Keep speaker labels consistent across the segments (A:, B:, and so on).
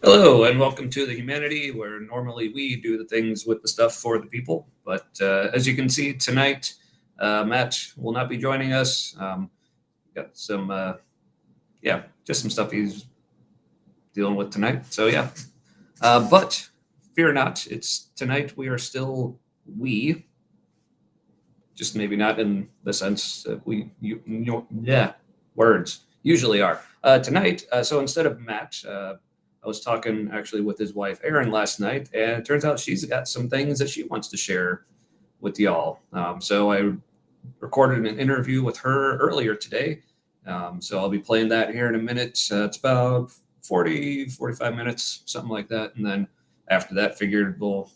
A: Hello and welcome to the Humanity, where normally we do the things with the stuff for the people. But as you can see tonight, Matt will not be joining us. Got some, just some stuff he's dealing with tonight. So yeah, but fear not, it's tonight we are still we, just maybe not in the sense that words usually are. Tonight, so instead of Matt, I was talking actually with his wife Erin last night, and it turns out she's got some things that she wants to share with y'all. So I recorded an interview with her earlier today. So I'll be playing that here in a minute. It's about 45 minutes, something like that. And then after that, figured we've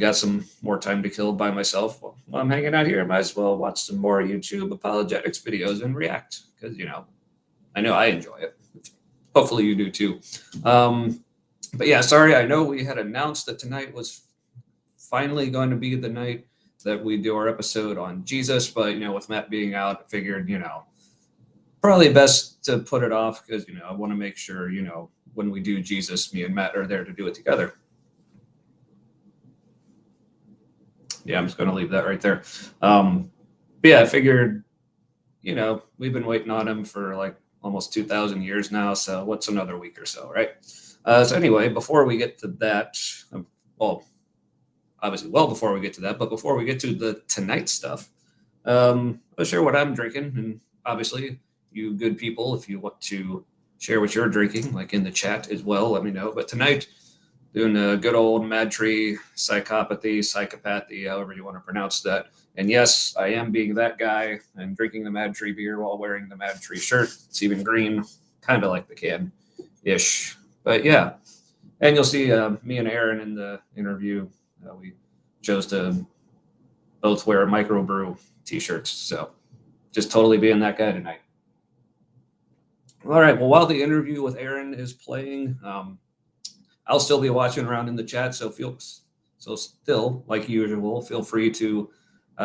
A: got some more time to kill by myself. While I'm hanging out here, I might as well watch some more YouTube apologetics videos and react because, I know I enjoy it. Hopefully you do too. But yeah, sorry, I know we had announced that tonight was finally going to be the night that we do our episode on Jesus, but with Matt being out, I figured, probably best to put it off because, I want to make sure, when we do Jesus, me and Matt are there to do it together. Yeah, I'm just going to leave that right there. But yeah, I figured, we've been waiting on him for like almost 2,000 years now. So what's another week or so, right? So anyway, before we get to that, obviously before we get to that, but before we get to the tonight stuff, I'll share what I'm drinking. And obviously you good people, if you want to share what you're drinking, like in the chat as well, let me know. But tonight, doing a good old Mad Tree psychopathy, however you want to pronounce that. And yes, I am being that guy and drinking the Mad Tree beer while wearing the Mad Tree shirt. It's even green, kind of like the can-ish. But yeah, and you'll see me and Erin in the interview. We chose to both wear microbrew t-shirts. So just totally being that guy tonight. All right, well, while the interview with Erin is playing, I'll still be watching around in the chat, so still, like usual, feel free to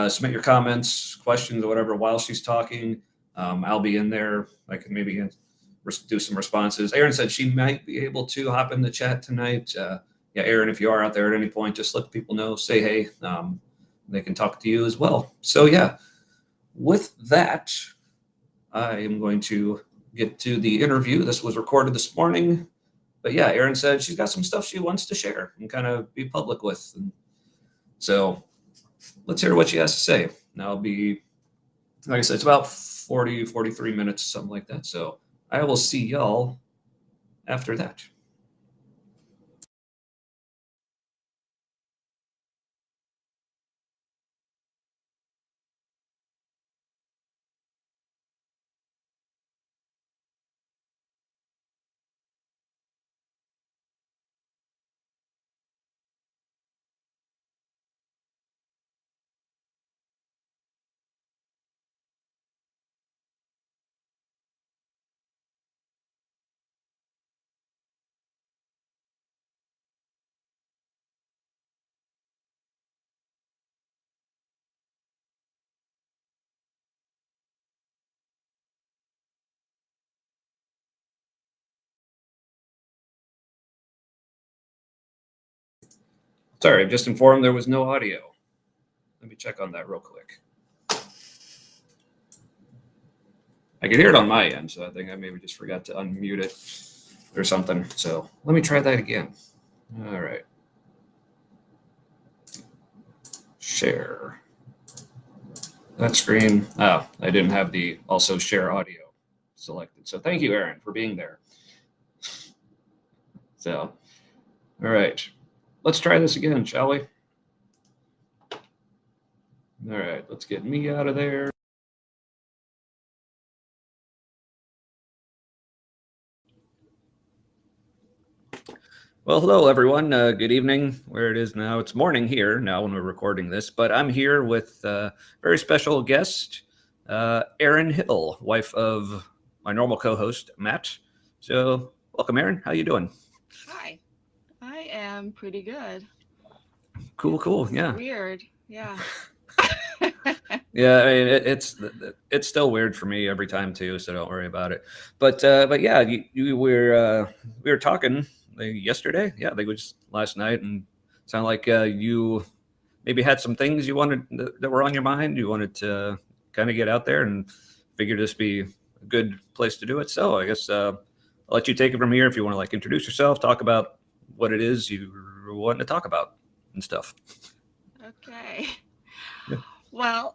A: submit your comments, questions, or whatever while she's talking. I'll be in there. I can maybe do some responses. Erin said she might be able to hop in the chat tonight. Yeah, Erin, if you are out there at any point, just let people know, say hey. They can talk to you as well. So yeah, with that, I am going to get to the interview. This was recorded this morning. But yeah, Erin said she's got some stuff she wants to share and kind of be public with. And so let's hear what she has to say. Now I'll be, like I said, it's about 43 minutes, something like that. So I will see y'all after that. Sorry, just informed there was no audio. Let me check on that real quick. I could hear it on my end, so I think I maybe just forgot to unmute it or something. So let me try that again. All right. Share. That screen. Oh, I didn't have the also share audio selected. So thank you, Erin, for being there. So, all right. Let's try this again, shall we? All right, let's get me out of there. Well, hello, everyone. Good evening, where it is now. It's morning here now when we're recording this, but I'm here with a very special guest, Erin Hill, wife of my normal co-host, Matt. So welcome, Erin. How you doing?
B: Hi. I am pretty good.
A: Cool. Yeah.
B: Weird. Yeah.
A: Yeah, I mean, it's still weird for me every time too, so don't worry about it. But yeah, you were we were talking yesterday. Yeah, I think it was last night, and sounded like you maybe had some things you wanted that were on your mind. You wanted to kind of get out there, and figured this be a good place to do it. So I guess I'll let you take it from here if you want to like introduce yourself, talk about what it is you were wanting to talk about and stuff.
B: Okay.
A: Yeah.
B: Well,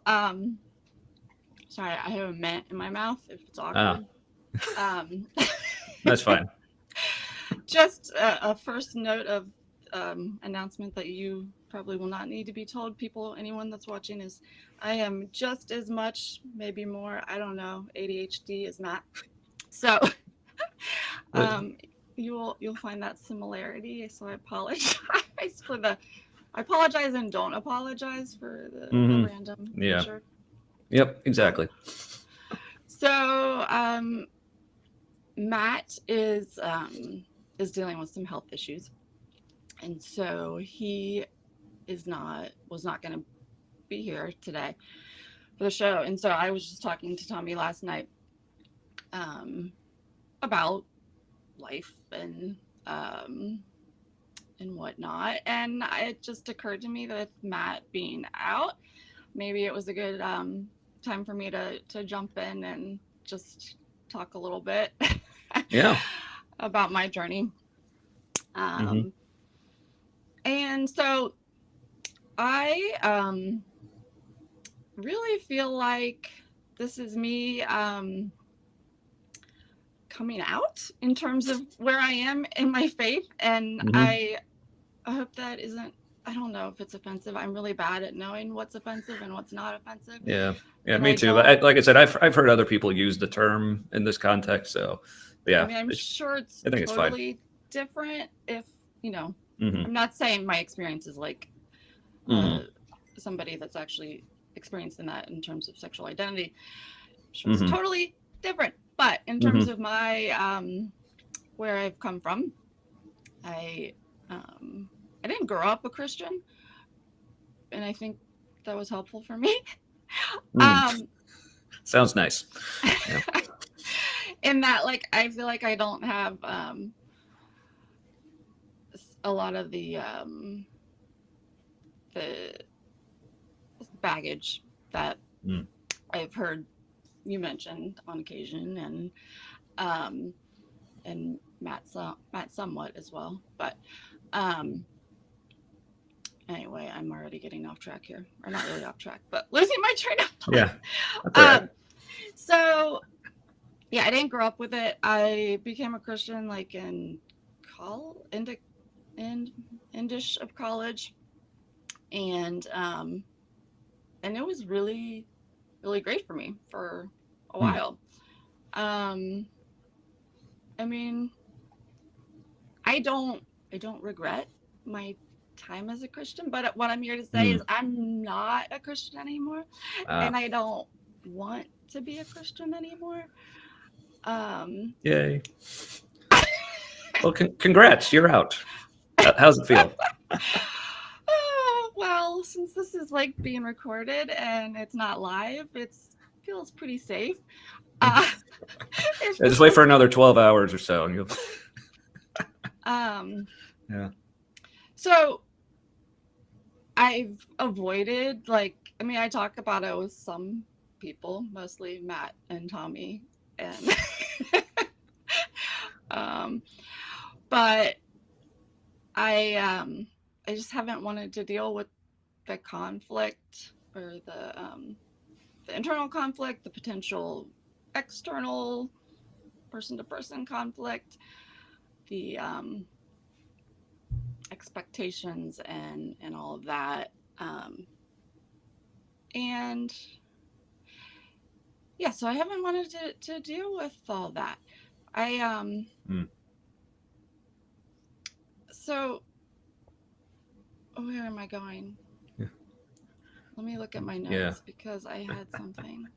B: sorry, I have a mint in my mouth if it's
A: Ah,
B: awkward. Um,
A: that's fine.
B: just a first note of announcement that you probably will not need to be told, people, anyone that's watching, is I am just as much, maybe more, I don't know, ADHD as Matt. So
A: But
B: um, you'll find that similarity. So I apologize for the I apologize and don't apologize for the
A: mhm.
B: random
A: Yeah.
B: nature.
A: Yep,
B: Um,
A: exactly.
B: so Matt is dealing with some health issues, and so he was not going to be here today for the show. And so I was just talking to Tommy last night um, about life um, and whatnot, and it just occurred to me that with Matt being out, maybe it was a good time for me to jump in and just talk a little bit
A: Yeah.
B: about my journey.
A: Hmm.
B: Um, and so I really feel like this is me coming out in terms of where I am in my faith. And
A: Hmm.
B: I hope that isn't, I don't know if it's offensive. I'm really bad at knowing what's offensive and what's not offensive.
A: Yeah. Yeah,
B: And
A: me
B: I
A: too. But
B: don't,
A: like I said, I've heard other people use the term in this context. So
B: I
A: yeah,
B: mean, I'm sure it's
A: I think it's fine.
B: totally different if, you know,
A: Hmm.
B: I'm not saying my experience is like uh,
A: Hmm.
B: somebody that's actually experienced in that in terms of sexual identity. I'm sure it's
A: Hmm.
B: totally different. But in terms
A: Hmm.
B: of my where I've come from, I um, I didn't grow up a Christian, and I think that was helpful for me.
A: Mm.
B: um,
A: Sounds nice. Yeah.
B: in that, like, I feel like I don't have a lot of the baggage that
A: Mm.
B: I've heard you mentioned on occasion, um, and Matt somewhat as well. But um, anyway, I'm already getting off track here, or not really off track, but losing my train of
A: Yeah. That's all
B: thought.
A: right.
B: So yeah, I didn't grow up with it. I became a Christian like in endish of college, and and it was really really great for me for a
A: Mm.
B: while. Um, I mean, I don't I don't regret my time as a Christian, but what I'm here to say
A: Mm.
B: is I'm not a Christian anymore,
A: Ah.
B: and I don't want to be a Christian anymore. Um,
A: Yay. Well, congrats. You're out. How's it feel?
B: oh, well, since this is like being recorded and it's not live, it feels pretty safe. Uh, it
A: Just wait
B: feels
A: for another 12 hours or so, and you'll.
B: um.
A: Yeah.
B: So I've avoided, like, I mean, I talk about it with some people, mostly Matt and Tommy, and um, but I just haven't wanted to deal with the conflict or the internal conflict, the potential external person to person conflict, the expectations and all of that. And yeah, so I haven't wanted to deal with all that. I
A: Mm.
B: so where am I going?
A: Yeah.
B: Let me look at my
A: Yeah.
B: notes because I had something.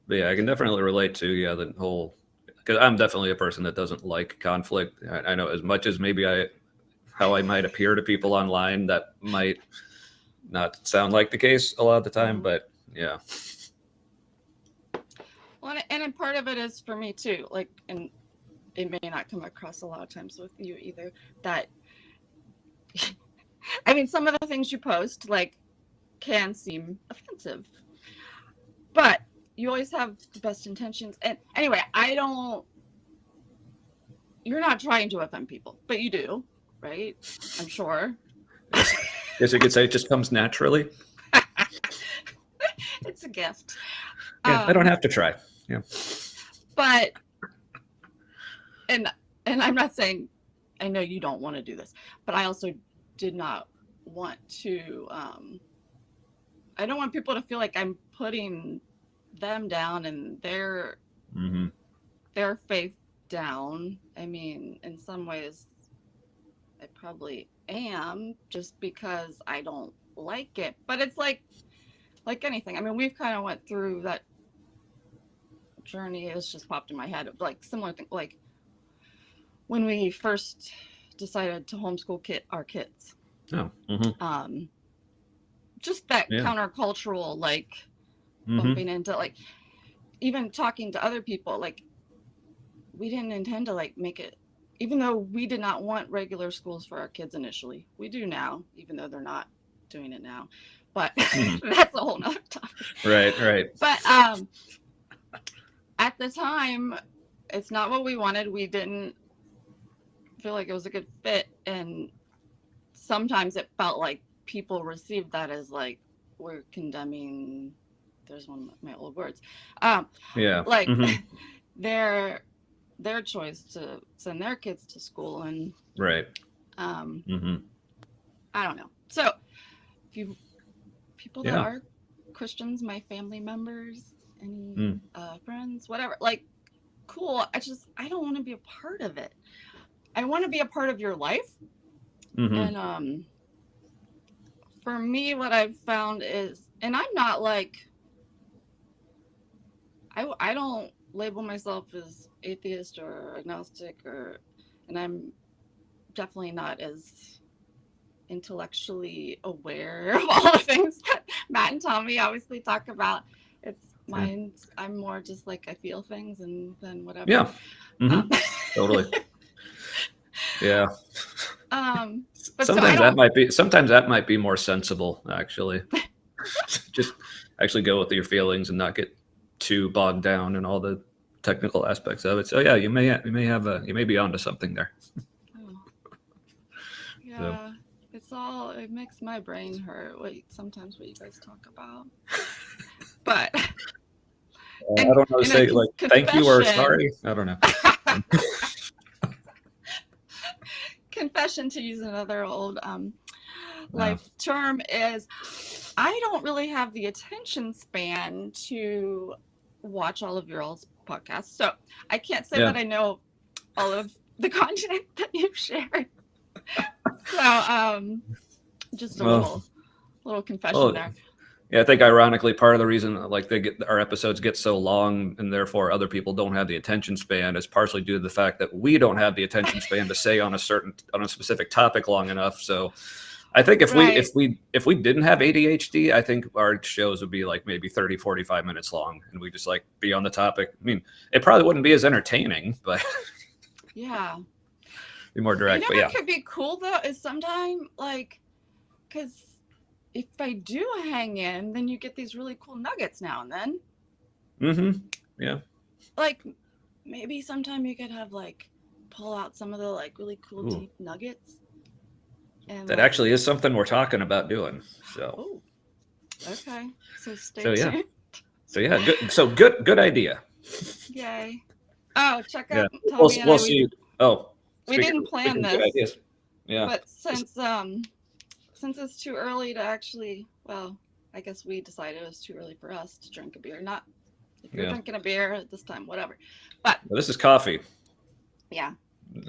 A: But yeah, I can definitely relate to the whole because I'm definitely a person that doesn't like conflict. I know as much as maybe how I might appear to people online that might not sound like the case a lot of the time, but yeah.
B: Well, and part of it is for me too, like, and it may not come across a lot of times with you either, that I mean, some of the things you post like can seem offensive, but you always have the best intentions. And anyway, you're not trying to offend people, but you do, right? I'm sure.
A: Guess you could say it just comes naturally.
B: It's a gift.
A: Yeah, I don't have to try. Yeah.
B: But and I'm not saying, I know you don't want to do this, but I also did not want to I don't want people to feel like I'm putting them down and their faith down. I mean, in some ways I probably am, just because I don't like it. But it's like anything. I mean, we've kind of went through that journey. It's just popped in my head, like similar thing, like when we first decided to homeschool our kids.
A: Oh.
B: Just that countercultural, like bumping into, like, even talking to other people, like, we didn't intend to like make it, even though we did not want regular schools for our kids initially. We do now, even though they're not doing it now, but that's a whole nother topic.
A: Right.
B: But at the time, it's not what we wanted. We didn't feel like it was a good fit, and sometimes it felt like people received that as like we're condemning, there's one of my old words, like their choice to send their kids to school. And
A: right.
B: I don't know. So people that are Christians, my family members, any friends, whatever, like, cool. I don't want to be a part of it. I want to be a part of your life. And for me, what I've found is, and I'm not like, I don't label myself as atheist or agnostic, and I'm definitely not as intellectually aware of all the things that Matt and Tommy obviously talk about. It's mine. I'm more just like, I feel things and then whatever.
A: Yeah. Totally. Yeah.
B: But
A: sometimes that might be more sensible, actually. Just actually go with your feelings and not get too bogged down in all the technical aspects of it. So yeah, you may be onto something there.
B: Yeah. So. It makes my brain hurt sometimes what you guys talk about. But
A: I don't know, say like thank you or sorry. I don't know.
B: Confession, to use another old life term, is I don't really have the attention span to watch all of your all's podcasts. So I can't say that I know all of the content that you've shared. So just a little confession there.
A: Yeah, I think ironically, part of the reason like our episodes get so long and therefore other people don't have the attention span is partially due to the fact that we don't have the attention span to stay on a specific topic long enough. So I think if we didn't have ADHD, I think our shows would be like maybe 30, 45 minutes long, and we just like be on the topic. I mean, it probably wouldn't be as entertaining, but
B: yeah,
A: be more direct.
B: You know what could be cool though is sometime, like, because if I do hang in, then you get these really cool nuggets now and then.
A: Yeah.
B: Like, maybe sometime you could have like pull out some of the like really cool deep nuggets. And
A: that actually is something we're talking about doing. So.
B: Okay. So stay tuned.
A: So yeah, good. So good idea.
B: Yay. Oh, check out.
A: Yeah. We'll see.
B: We didn't plan this.
A: Good ideas. Yeah.
B: But since it's too early to actually, well, I guess we decided it was too early for us to drink a beer. Not if you're drinking a beer at this time, whatever. But
A: this is coffee.
B: Yeah,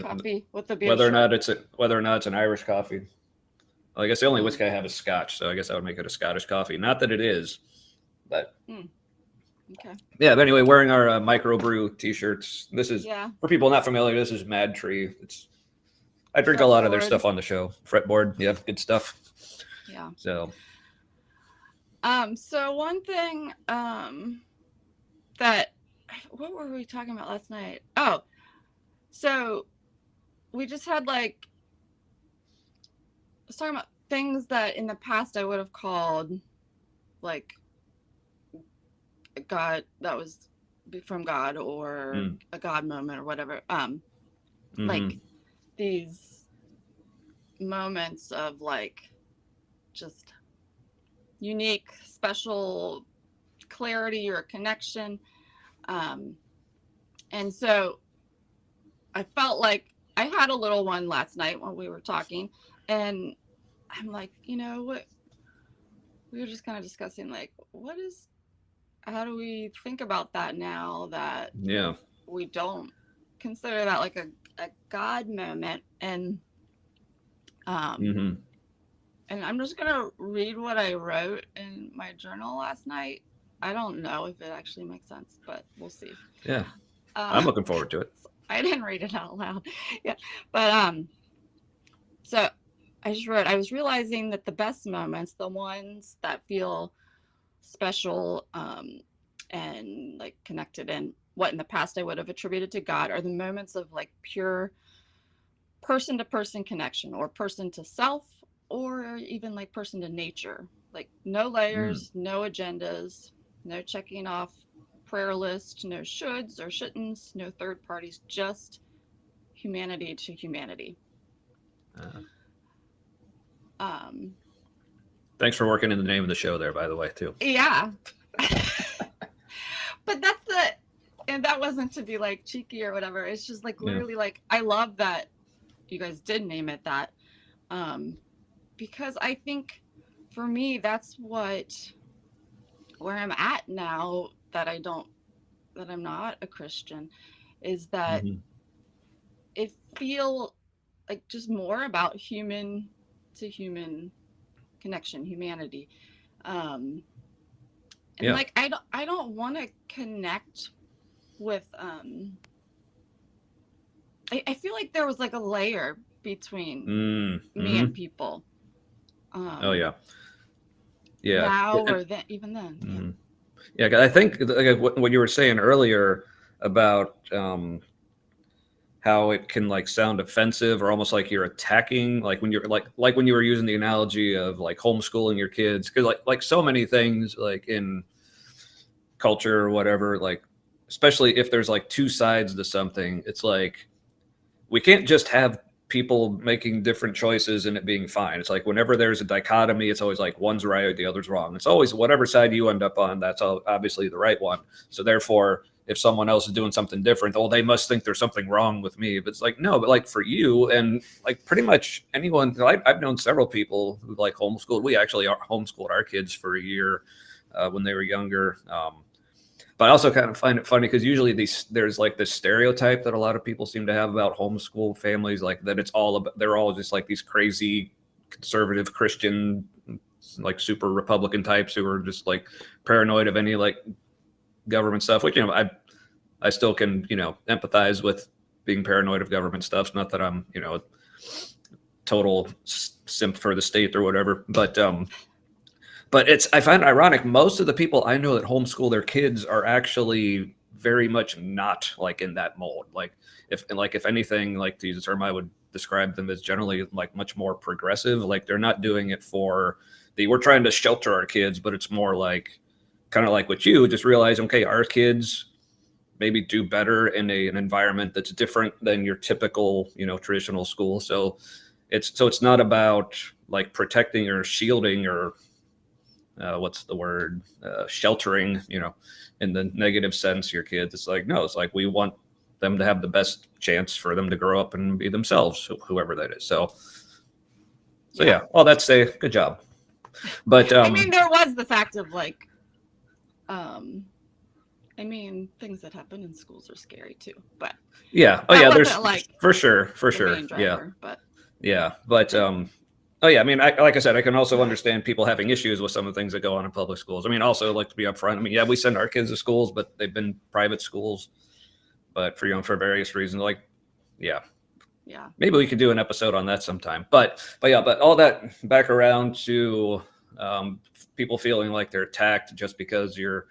B: coffee with the beer.
A: Whether or not it's an Irish coffee. Well, I guess the only whiskey I have is Scotch, so I guess I would make it a Scottish coffee. Not that it is, but
B: okay.
A: Yeah, but anyway, wearing our microbrew T-shirts. This is for people not familiar. This is Mad Tree. I drink a lot of their stuff on the show. Fretboard, good stuff.
B: Yeah.
A: So,
B: So one thing, that, what were we talking about last night? Oh, so we just had like, I was talking about things that in the past I would have called like God, that was from God, or
A: Mm.
B: a God moment or whatever.
A: Mm-hmm.
B: Like these moments of like just unique, special clarity or connection. Um, and so I felt like I had a little one last night when we were talking, and I'm like, you know what? We were just kind of discussing like, how do we think about that now that
A: Yeah.
B: we don't consider that like a God moment? Um,
A: Mm-hmm.
B: and I'm just gonna read what I wrote in my journal last night. I don't know if it actually makes sense, but we'll see.
A: Yeah.
B: Uh,
A: I'm looking forward to it.
B: I didn't read it out loud. Yeah, but so I just wrote. I was realizing that the best moments, the ones that feel special, and like connected, and what in the past I would have attributed to God, are the moments of like pure person to person connection, or person to self, or even like person to nature. Like no
A: Mm.
B: layers, no agendas, no checking off prayer list, no shoulds or shouldn'ts, no third parties, just humanity to humanity.
A: Uh,
B: Um,
A: Thanks for working in the name of the show there, by the way, too.
B: yeah. But that's the, and that wasn't to be like cheeky or whatever. It's just like
A: Yeah.
B: literally like I love that you guys did name it that. Um, because I think for me that's what, where I'm at now, that I don't, that I'm not a Christian, is that
A: Mm-hmm.
B: it feel like just more about human to human connection, humanity. Um, and
A: Yeah.
B: like I don't want to connect with I feel like there was like a layer between me
A: Mm-hmm.
B: and people,
A: Oh,
B: um
A: yeah. Yeah.
B: now or then, even then. Yeah.
A: Mm-hmm. Yeah. 'Cause I think like, what you were saying earlier about how it can like sound offensive or almost like you're attacking, like when you're like when you were using the analogy of like homeschooling your kids, because like so many things like in culture or whatever, like especially if there's like two sides to something, it's like we can't just have people making different choices and it being fine. It's like whenever there's a dichotomy, it's always like one's right or the other's wrong. It's always whatever side you end up on, that's obviously the right one. So therefore, if someone else is doing something different, oh, they must think there's something wrong with me. But it's like, no, but like for you and like pretty much anyone, I've known several people who like homeschooled. We actually homeschooled our kids for a year when they were younger. But I also kind of find it funny because usually there's like this stereotype that a lot of people seem to have about homeschool families, like that it's all about, they're all just like these crazy conservative Christian, like super Republican types who are just like paranoid of any like government stuff, which, I still can, empathize with being paranoid of government stuff. It's not that I'm, a total simp for the state or whatever, but I find it ironic. Most of the people I know that homeschool their kids are actually very much not like in that mold. Like if anything, like to use a term, I would describe them as generally like much more progressive. Like they're not doing it for we're trying to shelter our kids, but it's more like kind of like what you just realize, okay, our kids maybe do better in an environment that's different than your typical, traditional school. So it's not about like protecting or shielding or what's the word, sheltering, in the negative sense, your kids. It's like, no, it's like we want them to have the best chance for them to grow up and be themselves, whoever that is. So
B: Yeah.
A: yeah, well, that's a good job. But
B: I mean, there was the fact of like, um, I mean, things that happen in schools are scary too, but
A: yeah, oh
B: that
A: yeah, there's
B: wasn't like
A: for sure,
B: the main
A: yeah,
B: driver. But
A: yeah, but oh yeah, I mean, like I said, I can also understand people having issues with some of the things that go on in public schools. I mean, also like to be upfront. I mean, yeah, we send our kids to schools, but they've been private schools, but for various reasons, like yeah,
B: yeah.
A: maybe we could do an episode on that sometime. But yeah, but all that back around to People feeling like they're attacked just because you're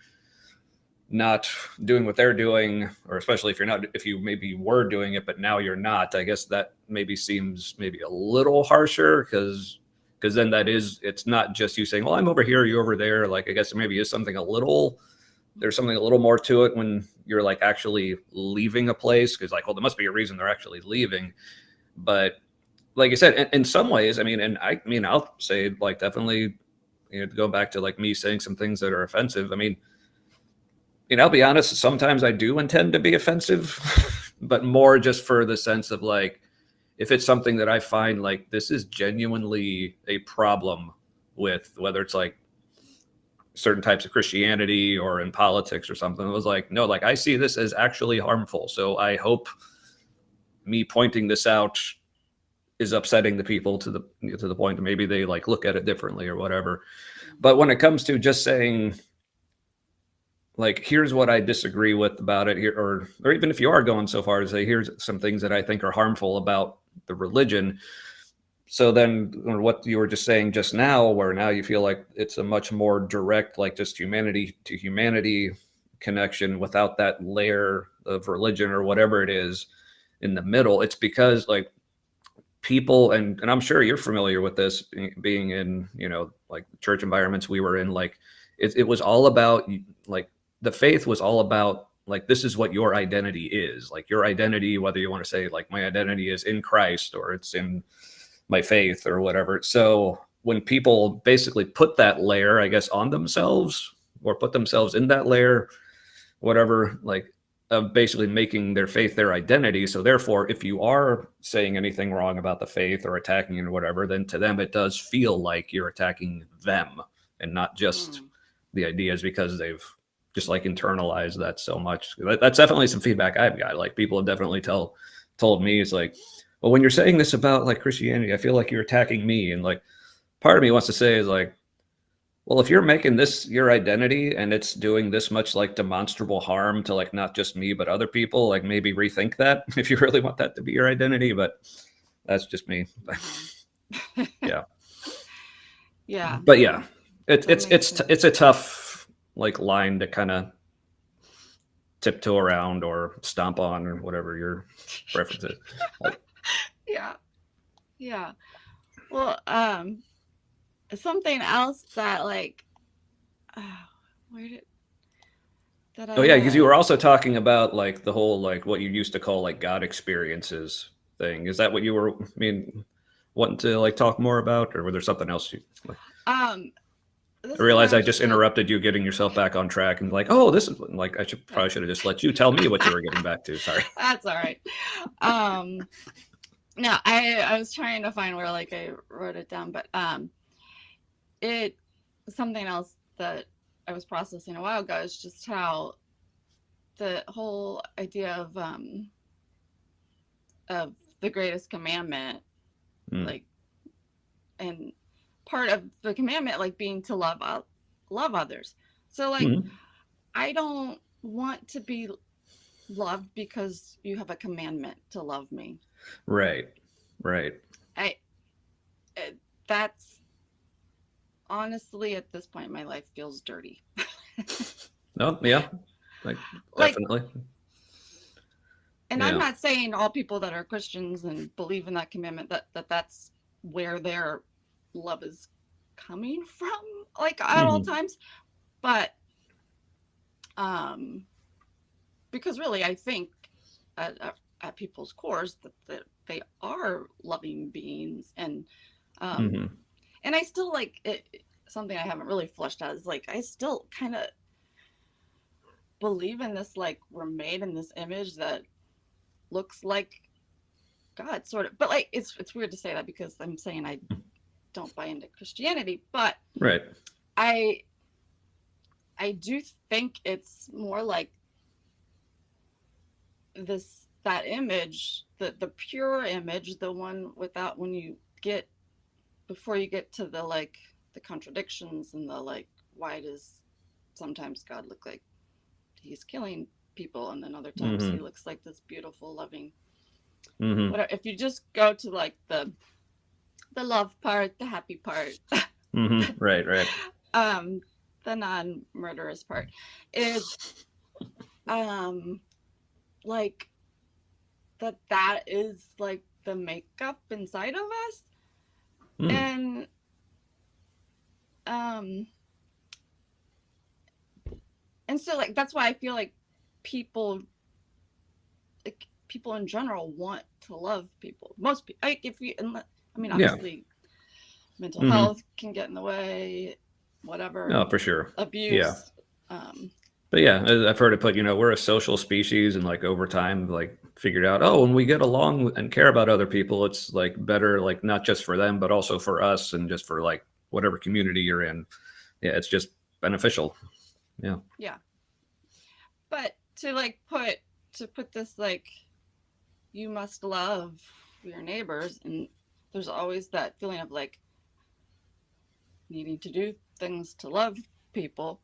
A: not doing what they're doing, or especially if you maybe were doing it, but now you're not. I guess that maybe seems maybe a little harsher because then it's not just you saying, well, I'm over here, you over there. Like, I guess maybe there's something a little more to it when you're like actually leaving a place, because like, well, there must be a reason they're actually leaving. But like I said, in some ways, I'll say like definitely, go back to like me saying some things that are offensive. I'll be honest, sometimes I do intend to be offensive, but more just for the sense of like, if it's something that I find like this is genuinely a problem with, whether it's like certain types of Christianity or in politics or something, it was like, no, like I see this as actually harmful. So I hope me pointing this out is upsetting the people to the point that maybe they like look at it differently or whatever. But when it comes to just saying, like, here's what I disagree with about it here, or even if you are going so far to say, here's some things that I think are harmful about the religion. So then what you were just saying just now, where now you feel like it's a much more direct, like just humanity to humanity connection without that layer of religion or whatever it is in the middle. It's because like people, and I'm sure you're familiar with this being in, like church environments we were in, like it was all about like, the faith was all about like, this is what your identity is. Like your identity, whether you want to say like my identity is in Christ or it's in my faith or whatever. So when people basically put that layer, I guess, on themselves or put themselves in that layer, whatever, like of basically making their faith their identity. So therefore, if you are saying anything wrong about the faith or attacking it or whatever, then to them, it does feel like you're attacking them and not just the ideas, because they've just like internalized that so much. That's definitely some feedback I've got. Like people have definitely told me, it's like, well, when you're saying this about like Christianity, I feel like you're attacking me. And like part of me wants to say is like, well, if you're making this your identity and it's doing this much like demonstrable harm to like not just me but other people, like maybe rethink that if you really want that to be your identity. But that's just me. Yeah.
B: Yeah.
A: But yeah, it's a tough like line to kind of tiptoe around or stomp on or whatever your preference is.
B: Yeah. Well, something else that like, where did that
A: Oh yeah, because you
B: I
A: were also talking about like the whole like what you used to call like God experiences thing. Is that what you were wanting to like talk more about, or was there something else you like?
B: this
A: I
B: is
A: realize
B: more
A: I just
B: just
A: interrupted you getting yourself back on track and like, oh, this is like probably should have just let you tell me what you were getting back to. Sorry.
B: That's all right. No, I was trying to find where like I wrote it down, but it something else that I was processing a while ago is just how the whole idea of the greatest commandment, like, and part of the commandment like being to love others. So like, I don't want to be loved because you have a commandment to love me.
A: Right.
B: I that's honestly at this point in my life feels dirty.
A: No, yeah, like definitely.
B: And I'm not saying all people that are Christians and believe in that commandment that's where their love is coming from, like at all times, but because really I think at people's cores that they are loving beings, and and I still like it. Something I haven't really fleshed out is like I still kind of believe in this, like we're made in this image that looks like God, sort of. But like it's weird to say that because I'm saying I don't buy into Christianity, but
A: right.
B: I do think it's more like that image, the pure image, the one without, when you get, before you get to the like the contradictions and the like, why does sometimes God look like he's killing people and then other times he looks like this beautiful loving whatever. If you just go to like the love part, the happy part,
A: Right, right.
B: The non-murderous part is um like that is like the makeup inside of us.
A: Mm.
B: And um and so like that's why I feel like people like people in general want to love people. Most people, like if you, I mean,
A: Yeah.
B: obviously, mental
A: Hmm.
B: health can get in the way, whatever,
A: No, for sure. Yeah.
B: abuse. Um,
A: But yeah, I've heard it put, we're a social species, and like over time, like figured out, oh, when we get along and care about other people, it's like better, like not just for them, but also for us and just for like whatever community you're in. Yeah, it's just beneficial. Yeah.
B: yeah, but to put this like you must love your neighbors, and there's always that feeling of like needing to do things to love people,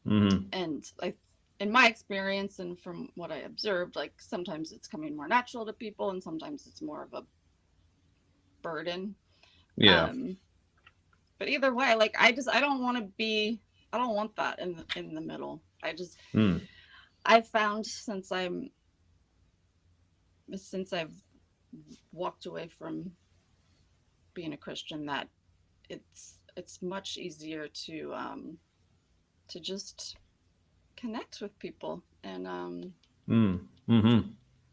A: Hmm.
B: and I in my experience and from what I observed, like sometimes it's coming more natural to people and sometimes it's more of a burden.
A: Yeah.
B: Um, but either way, like I don't want to be I don't want that in the middle.
A: Mm.
B: I've found since I've walked away from being a Christian that it's much easier to just connect with people. And
A: Mm. Hmm.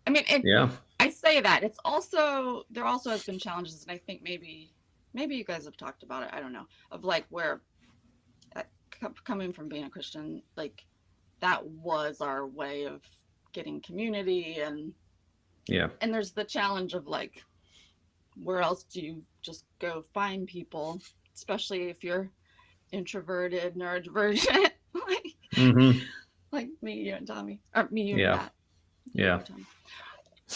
B: I mean,
A: Yeah.
B: I say that it's also there also has been challenges, and I think maybe you guys have talked about it. I don't know, of like where uh, coming from being a Christian, like that was our way of getting community,
A: Yeah.
B: and there's the challenge of like where else do you just go find people, especially if you're introverted, neurodivergent, like
A: Hmm.
B: like me, you and Tommy, or me, you and
A: Yeah.
B: Matt, you,
A: Yeah.
B: Tommy.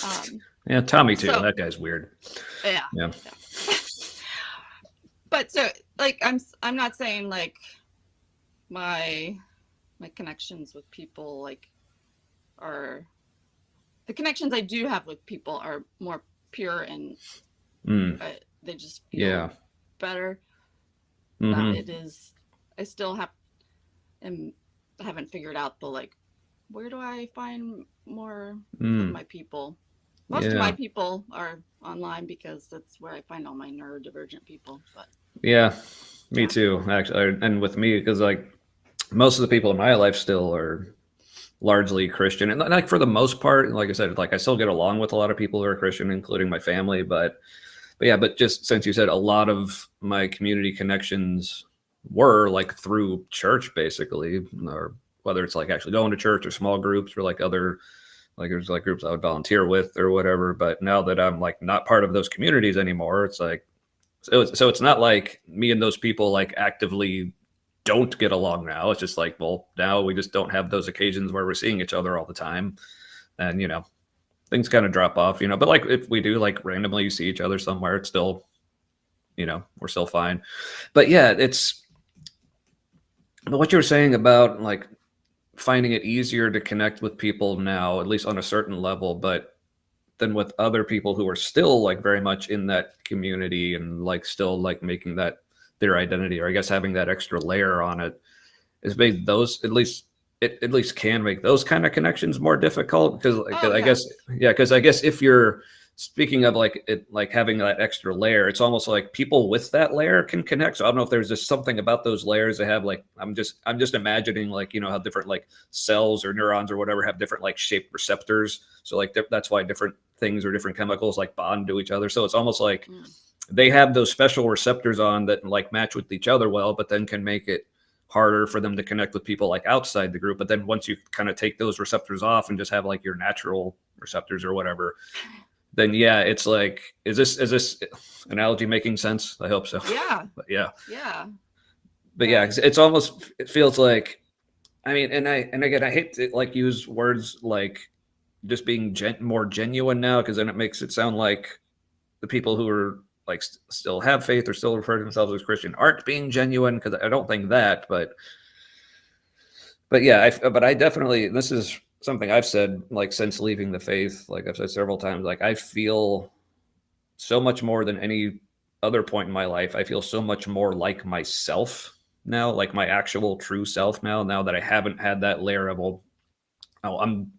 B: Um,
A: Yeah. Tommy too.
B: so
A: That guy's weird.
B: yeah,
A: Yeah.
B: yeah. But so like I'm not saying like my my connections with people like are the connections I do have with people are more pure and
A: Mm.
B: they just feel
A: Yeah.
B: better. Now
A: Hmm.
B: it is I still have and haven't figured out the like where do I find more of
A: Mm.
B: my people. Most of my
A: Yeah.
B: people are online because that's where I find all my neurodivergent people. But
A: Yeah. Me
B: yeah,
A: too, actually. And with me, because like most of the people in my life still are largely Christian, and like for the most part, like I said, like I still get along with a lot of people who are Christian, including my family. But yeah, but just since you said a lot of my community connections were like through church, basically, or whether it's like actually going to church or small groups or like other like there's like groups I would volunteer with or whatever. But now that I'm like not part of those communities anymore, it's like so it's not like me and those people like actively don't get along now. It's just like, well, now we just don't have those occasions where we're seeing each other all the time. And, things kind of drop off, but like if we do like randomly see each other somewhere, it's still, we're still fine. But yeah, but what you were saying about like finding it easier to connect with people now, at least on a certain level, but than with other people who are still like very much in that community and like still like making that their identity, or I guess having that extra layer on it is made those at least it at least can make those kind of connections more difficult because like
B: oh
A: I
B: yeah,
A: guess yeah, because I guess if you're speaking of like it like having that extra layer, it's almost like people with that layer can connect. So I don't know if there's just something about those layers they have. Like I'm just imagining like how different like cells or neurons or whatever have different like shaped receptors. So like that's why different things or different chemicals like bond to each other. So it's almost like
B: mm.
A: they have those special receptors on that like match with each other well, but then can make it harder for them to connect with people like outside the group. But then once you kind of take those receptors off and just have like your natural receptors or whatever, then yeah, it's like, is this analogy making sense? I hope so.
B: Yeah,
A: But yeah,
B: yeah,
A: but yeah,
B: yeah,
A: it's almost it feels like I mean, and again, I hate to like use words like just being more genuine now because then it makes it sound like the people who are like still have faith or still refer to themselves as Christian aren't being genuine because I don't think that, but yeah, but I definitely this is something I've said like since leaving the faith, like I've said several times, like I feel so much more than any other point in my life, I feel so much more like myself now, like my actual true self now that I haven't had that layer of, well, oh, I'm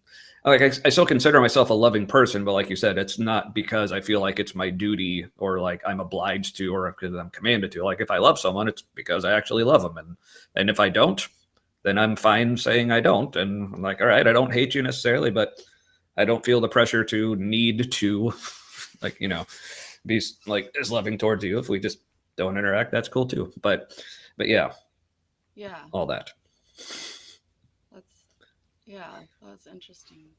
A: like, I still consider myself a loving person, but like you said, it's not because I feel like it's my duty or like I'm obliged to or because I'm commanded to. Like if I love someone, it's because I actually love them, and if I don't, then I'm fine saying I don't, and I'm like, all right, I don't hate you necessarily, but I don't feel the pressure to need to, like, be like as loving towards you. If we just don't interact, that's cool too. But yeah,
B: Yeah.
A: all that.
B: That's yeah, that's interesting.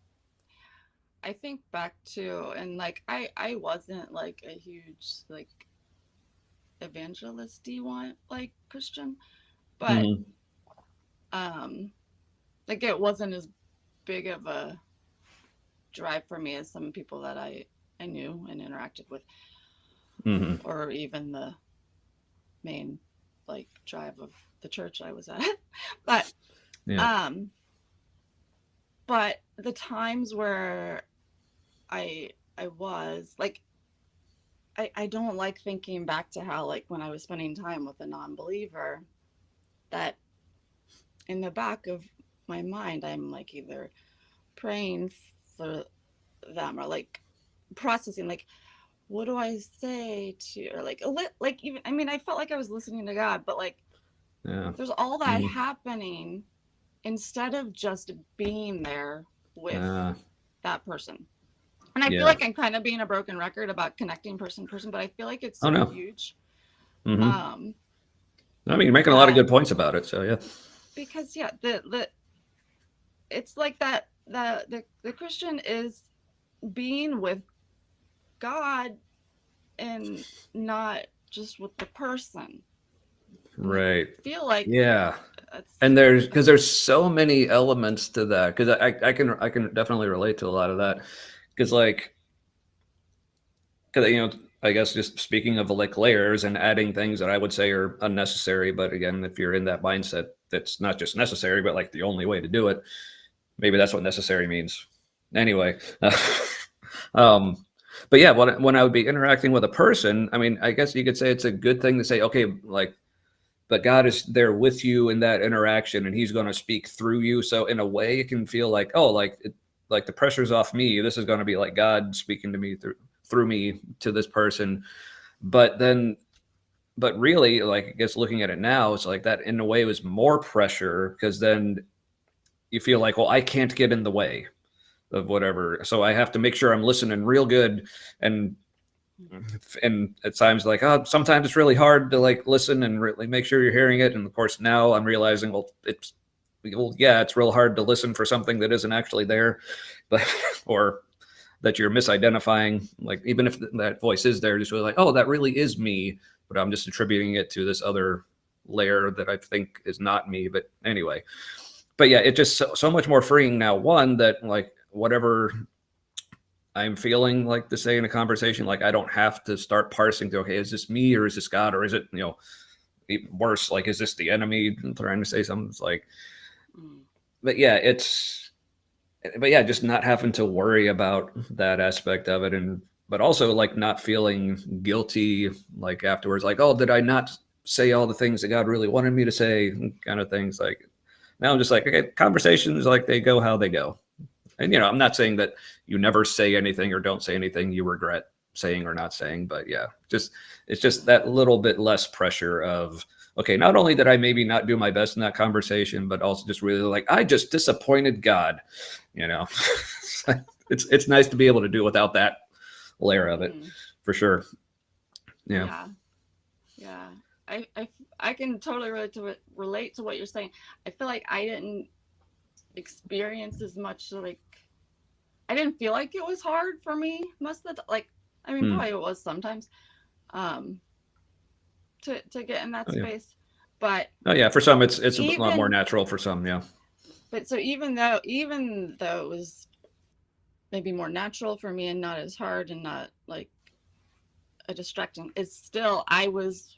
B: I think back to, and like I wasn't like a huge like evangelist one like Christian, but
A: Mm-hmm.
B: um like it wasn't as big of a drive for me as some people that I knew and interacted with,
A: Mm-hmm.
B: or even the main like drive of the church I was at. but
A: Yeah.
B: um but the times where I I was like I don't like thinking back to how like when I was spending time with a non-believer, that in the back of my mind I'm like either praying for them or like processing like what do I say to, or like like even I mean I felt like I was listening to God, but like
A: Yeah.
B: there's all that
A: Mm-hmm.
B: happening instead of just being there with
A: Uh,
B: that person. And I feel
A: yeah.
B: like I'm kind of being a broken record about connecting person to person, but I feel like it's
A: Oh
B: so
A: no.
B: huge.
A: Mm-hmm.
B: Um,
A: I mean, you're making a lot of
B: that
A: good points about it. So yeah.
B: because yeah, the it's like that the Christian is being with God and not just with the person. And I
A: Right.
B: feel like
A: Yeah.
B: it's
A: And there's
B: a,
A: because there's so many elements to that. Because I can definitely relate to a lot of that. Because like, because I guess just speaking of like layers and adding things that I would say are unnecessary, but again, if you're in that mindset, that's not just necessary, but like the only way to do it. Maybe that's what necessary means. Anyway, um, but yeah, when I would be interacting with a person, I mean, I guess you could say it's a good thing to say, okay, like, but God is there with you in that interaction, and He's going to speak through you. So in a way, it can feel like, oh, like the pressure's off me. This is going to be like God speaking to me through me to this person. But then, but really, like I guess looking at it now, it's like that in a way was more pressure because then you feel like, well, I can't get in the way of whatever. So I have to make sure I'm listening real good. And and at times like, oh, sometimes it's really hard to like listen and really make sure you're hearing it. And of course now I'm realizing, well, yeah, it's real hard to listen for something that isn't actually there, but or that you're misidentifying. Like even if that voice is there, just really like, oh, that really is me, but I'm just attributing it to this other layer that I think is not me. But anyway, but yeah, it just so much more freeing now. One that like whatever I'm feeling like to say in a conversation, like I don't have to start parsing through, okay, is this me or is this God or is it, even worse, like is this the enemy trying to say something? It's like,
B: mm,
A: but yeah, just not having to worry about that aspect of it, and but also like not feeling guilty like afterwards, like, oh, did I not say all the things that God really wanted me to say, kind of things. Like now I'm just like, okay, conversations like they go how they go. And I'm not saying that you never say anything or don't say anything you regret saying or not saying, but yeah, it's just that little bit less pressure of, okay, not only did I maybe not do my best in that conversation, but also just really like I just disappointed God. you know it's nice to be able to do without that layer of it,
B: mm,
A: for sure. Yeah.
B: yeah, yeah. I can totally relate to what you're saying. I feel like I didn't experience as much like I didn't feel like it was hard for me most of the like I mean
A: Hmm.
B: probably it was sometimes um to get in that
A: Oh yeah.
B: space, but
A: Oh yeah, for some it's a lot more
B: even
A: natural, for some, yeah.
B: but so even though it was maybe more natural for me and not as hard and not like a distracting, it's still I was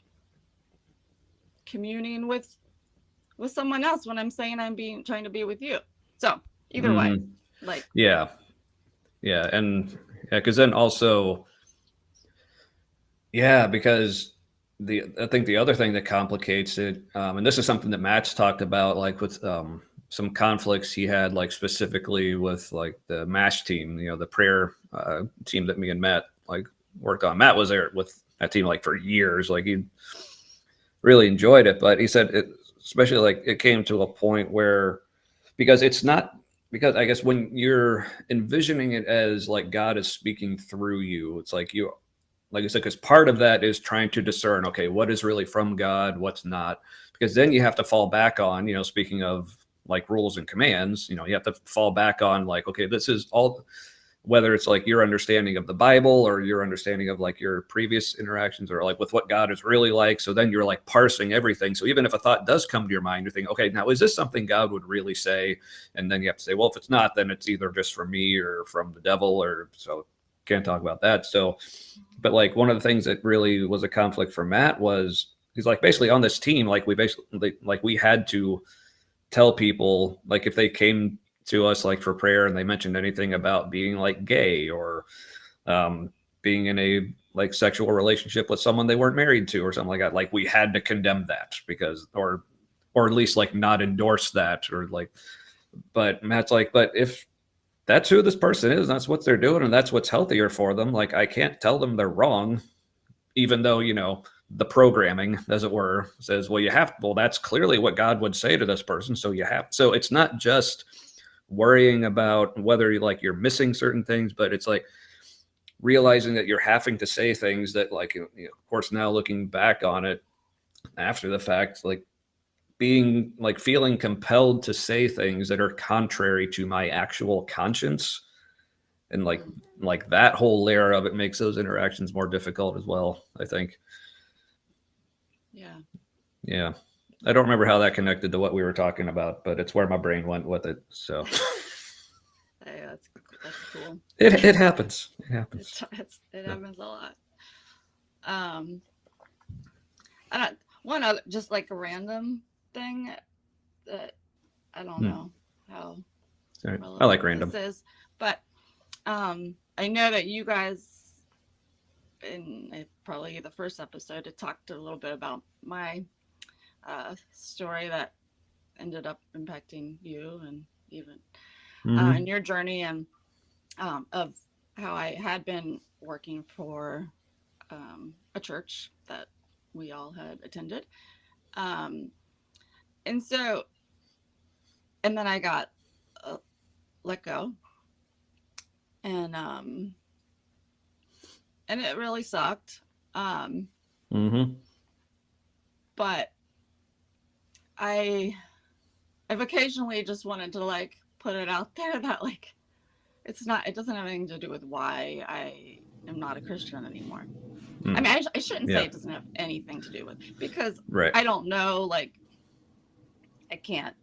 B: communing with someone else when I'm saying I'm being trying to be with you. So either way,
A: Hmm.
B: like
A: Yeah. Yeah, and yeah, because then also Yeah, because I think the other thing that complicates it, and this is something that Matt's talked about, like with some conflicts he had, like specifically with like the MASH team, the prayer team that me and Matt like worked on. Matt was there with that team like for years, like he really enjoyed it, but he said it, especially like it came to a point where because it's not because I guess when you're envisioning it as like God is speaking through you, it's like I said, because part of that is trying to discern, okay, what is really from God, what's not, because then you have to fall back on, speaking of like rules and commands, you have to fall back on like, okay, this is all, whether it's like your understanding of the Bible or your understanding of like your previous interactions or like with what God is really like. So then you're like parsing everything. So even if a thought does come to your mind, you're thinking, okay, now is this something God would really say? And then you have to say, well, if it's not, then it's either just from me or from the devil, or so can't talk about that. So, but like one of the things that really was a conflict for Matt was he's like basically on this team, like we basically like we had to tell people like if they came to us like for prayer and they mentioned anything about being like gay or um, being in a like sexual relationship with someone they weren't married to or something like that, like we had to condemn that because or at least like not endorse that or like. But Matt's like, but if that's who this person is, that's what they're doing, and that's what's healthier for them, like I can't tell them they're wrong, even though the programming, as it were, says, well, that's clearly what God would say to this person, so you have. So it's not just worrying about whether you're missing certain things, but it's like realizing that you're having to say things that, like, of course, now looking back on it after the fact, like being like feeling compelled to say things that are contrary to my actual conscience, and like that whole layer of it makes those interactions more difficult as well, I think.
B: Yeah.
A: Yeah. I don't remember how that connected to what we were talking about, but it's where my brain went with it. So
B: Hey, that's cool.
A: it happens. It happens.
B: It happens a lot. Um, I don't, one other, just like a random thing that I don't
A: Hmm.
B: know how
A: Sorry. I like
B: relevant
A: random.
B: this is, but I know that you guys in probably the first episode it talked a little bit about my story that ended up impacting you and even
A: Mm-hmm.
B: in your journey and of how I had been working for a church that we all had attended. Um, and so, and then I got uh, let go, and um, and it really sucked. Um,
A: Mm-hmm.
B: but I, I've occasionally just wanted to like put it out there that like it doesn't have anything to do with why I am not a Christian anymore. I
A: Mm.
B: mean, I shouldn't say
A: Yeah.
B: it doesn't have anything to do with because
A: Right.
B: I don't know. Like, I can't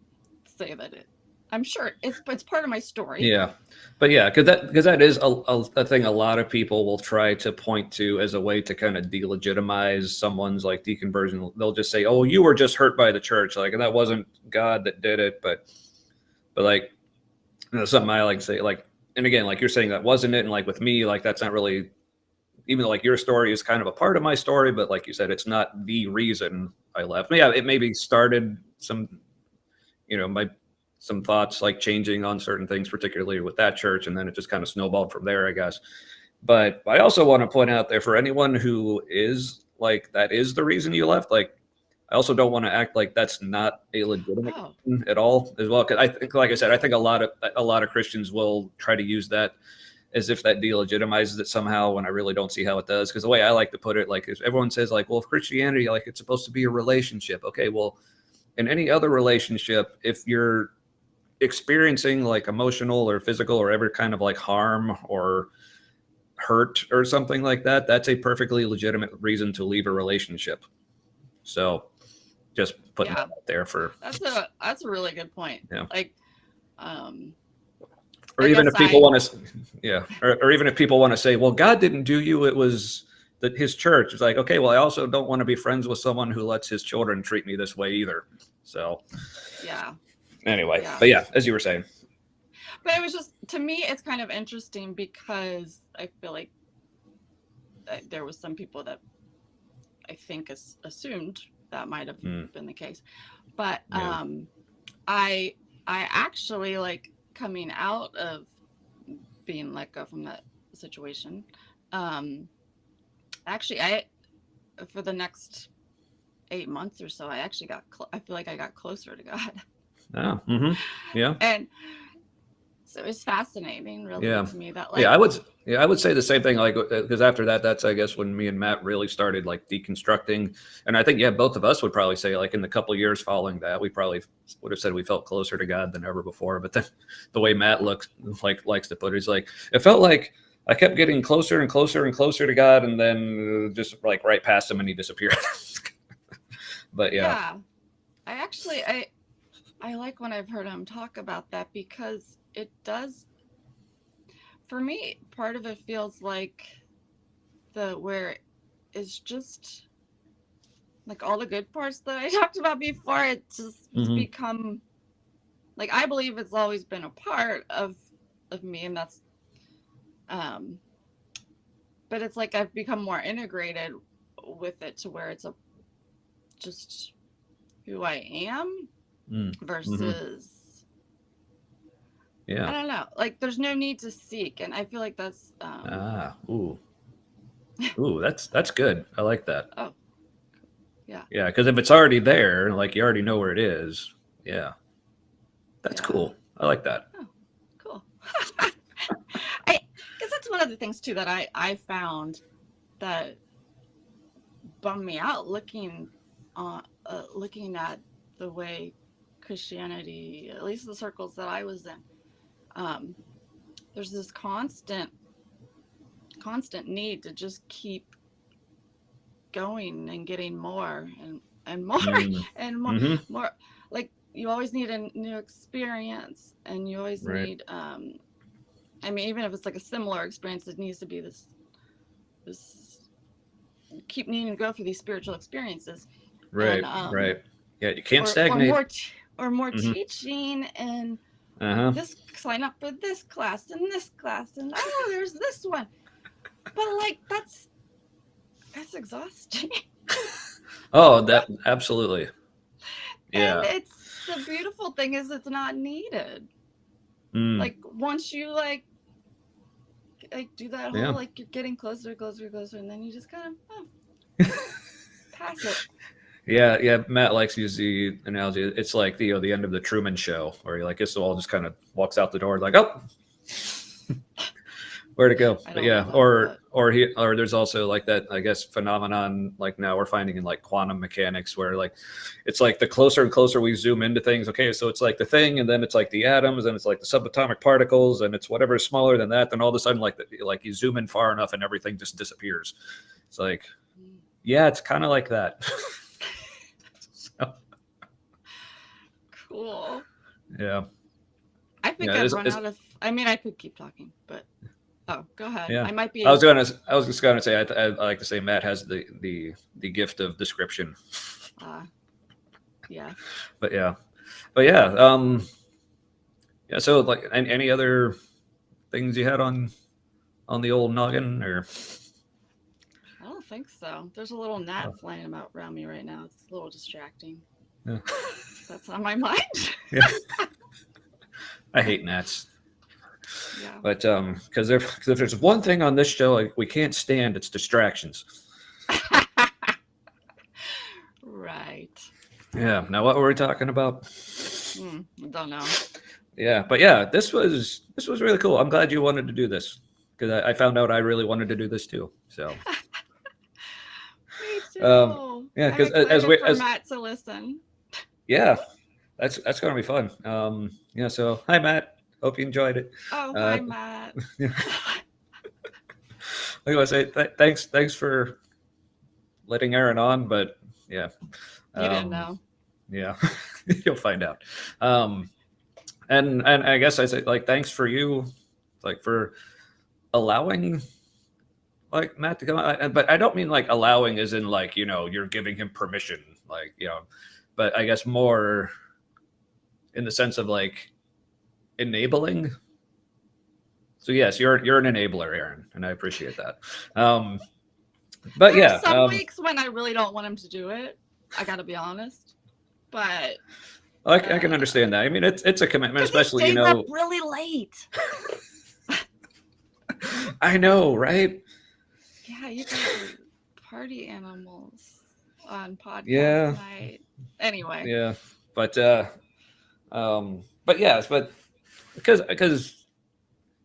B: say that it. I'm sure it's part of my story.
A: Yeah, but yeah, because that is a thing a lot of people will try to point to as a way to kind of delegitimize someone's like deconversion. They'll just say, "Oh, you were just hurt by the church," like, and that wasn't God that did it. But like, something I like to say, like, and again, like you're saying, that wasn't it, and like with me, like that's not really, even though like your story is kind of a part of my story, but like you said, it's not the reason I left. Yeah, it maybe started my some thoughts like changing on certain things, particularly with that church, and then it just kind of snowballed from there, I guess. But I also want to point out there for anyone who is like that is the reason you left. Like, I also don't want to act like that's not a legitimate
B: Oh,
A: reason at all as well. Because I think, like I said, I think a lot of Christians will try to use that as if that delegitimizes it somehow, when I really don't see how it does. Because the way I like to put it, like, if everyone says like, well, if Christianity, like, it's supposed to be a relationship. Okay, well, in any other relationship, if you're experiencing like emotional or physical or every kind of like harm or hurt or something like that, that's a perfectly legitimate reason to leave a relationship. So just putting that
B: yeah.
A: out there for,
B: That's a really good point.
A: yeah.
B: Like, um,
A: Or
B: I
A: even
B: guess
A: if people want to, yeah. Or even if people want to say, well, God didn't do you, it was his church. It's like, okay, well, I also don't want to be friends with someone who lets his children treat me this way either. So
B: yeah,
A: anyway,
B: yeah.
A: but yeah, as you were saying.
B: But it was just to me, it's kind of interesting because I feel like there was some people that I think assumed that might have
A: Mm.
B: been the case. But
A: Yeah.
B: I actually, like, coming out of being let go from that situation. Um, actually, I for the next 8 months or so, I actually I feel like I got closer to God.
A: Oh. Mm-hmm. Yeah.
B: And so it's fascinating, really,
A: Yeah.
B: to me that,
A: Yeah.
B: like,
A: I would say the same thing. Like, because after that, that's, I guess, when me and Matt really started like deconstructing. And I think, yeah, both of us would probably say, like, in the couple years following that, we probably would have said we felt closer to God than ever before. But then the way Matt likes to put it is like, it felt like I kept getting closer and closer and closer to God, and then just like right past him and he disappeared. But yeah.
B: yeah, I like when I've heard him talk about that, because it does, for me, part of it feels like where it's just like all the good parts that I talked about before, it just has
A: Mm-hmm.
B: become, like, I believe it's always been a part of me, and that's um but it's like I've become more integrated with it, to where it's just who I am
A: Mm-hmm.
B: versus, I
A: Yeah.
B: don't know, like, there's no need to seek, and I feel like that's
A: Ah. Ooh. Ooh. That's good. I like that.
B: oh, yeah,
A: Yeah, because if it's already there, like you already know where it is. Yeah, that's
B: yeah,
A: cool. I like that.
B: oh, cool. I guess that's one of the things too that I found that bummed me out, looking at the way Christianity, at least the circles that I was in, um, there's this constant need to just keep going and getting more and more
A: Mm.
B: and more,
A: Mm-hmm.
B: more. Like, you always need a new experience, and you always
A: Right.
B: need, I mean, even if it's like a similar experience, it needs to be this keep needing to go through these spiritual experiences, and
A: Right. Right. Yeah, you can't stagnate.
B: or more
A: Mm-hmm.
B: teaching, and
A: Uh-huh.
B: this, sign up for this class, and oh, there's this one. But, like, that's exhausting.
A: Oh, that absolutely.
B: And
A: Yeah.
B: the beautiful thing is it's not needed.
A: Mm.
B: Like, once you, like do that whole,
A: Yeah.
B: like, you're getting closer, closer, closer, and then you just kind of, oh, pass it.
A: Yeah. Yeah. Matt likes to use the analogy. It's like the end of the Truman Show, where he like gets all just kind of walks out the door, like, oh, where to go.
B: I
A: But
B: don't know
A: yeah,
B: that, but
A: or there's also like that, I guess, phenomenon like now we're finding in like quantum mechanics, where like it's like the closer and closer we zoom into things, okay, so it's like the thing, and then it's like the atoms, and it's like the subatomic particles, and it's whatever is smaller than that, then all of a sudden like you zoom in far enough and everything just disappears. It's like, yeah, it's kind of like that. So,
B: cool.
A: yeah.
B: I think
A: Yeah,
B: I've run out of, I mean, I could keep talking, but oh, go ahead.
A: yeah.
B: I might
A: I
B: be,
A: was gonna. I was just gonna say. I like to say Matt has the gift of description.
B: yeah.
A: But yeah. But yeah. Yeah. So like, any other things you had on the old noggin, or?
B: I don't think so. There's a little gnat
A: Oh,
B: flying about around me right now. It's a little distracting.
A: yeah.
B: That's on my mind.
A: Yeah. I hate gnats.
B: Yeah.
A: But because if there's one thing on this show like, we can't stand, it's distractions.
B: Right.
A: Yeah. Now what were we talking about?
B: Don't know.
A: Yeah. But yeah, this was really cool. I'm glad you wanted to do this, because I found out I really wanted to do this too. So.
B: Me
A: Um,
B: too.
A: yeah,
B: I'm
A: because
B: excited for Matt to listen.
A: yeah, that's gonna be fun. Yeah, so hi Matt, hope you enjoyed it.
B: Oh,
A: Uh,
B: hi, Matt.
A: I want to say thanks for letting Erin on, but yeah,
B: You didn't
A: um,
B: know.
A: yeah, you'll find out. Um, and I guess I say like thanks for you, like for allowing like Matt to come on, but I don't mean like allowing as in like you're giving him permission, like but I guess more in the sense of like enabling. So yes, you're an enabler, Erin, and I appreciate that. Um, But
B: There are
A: yeah,
B: some weeks when I really don't want him to do it. I got to be honest. But
A: I can understand that. I mean, it's a commitment,
B: because he
A: especially,
B: stays up really late.
A: I know, right?
B: Yeah, you guys are party animals on podcast
A: Yeah,
B: night. Anyway.
A: yeah. But yes, but because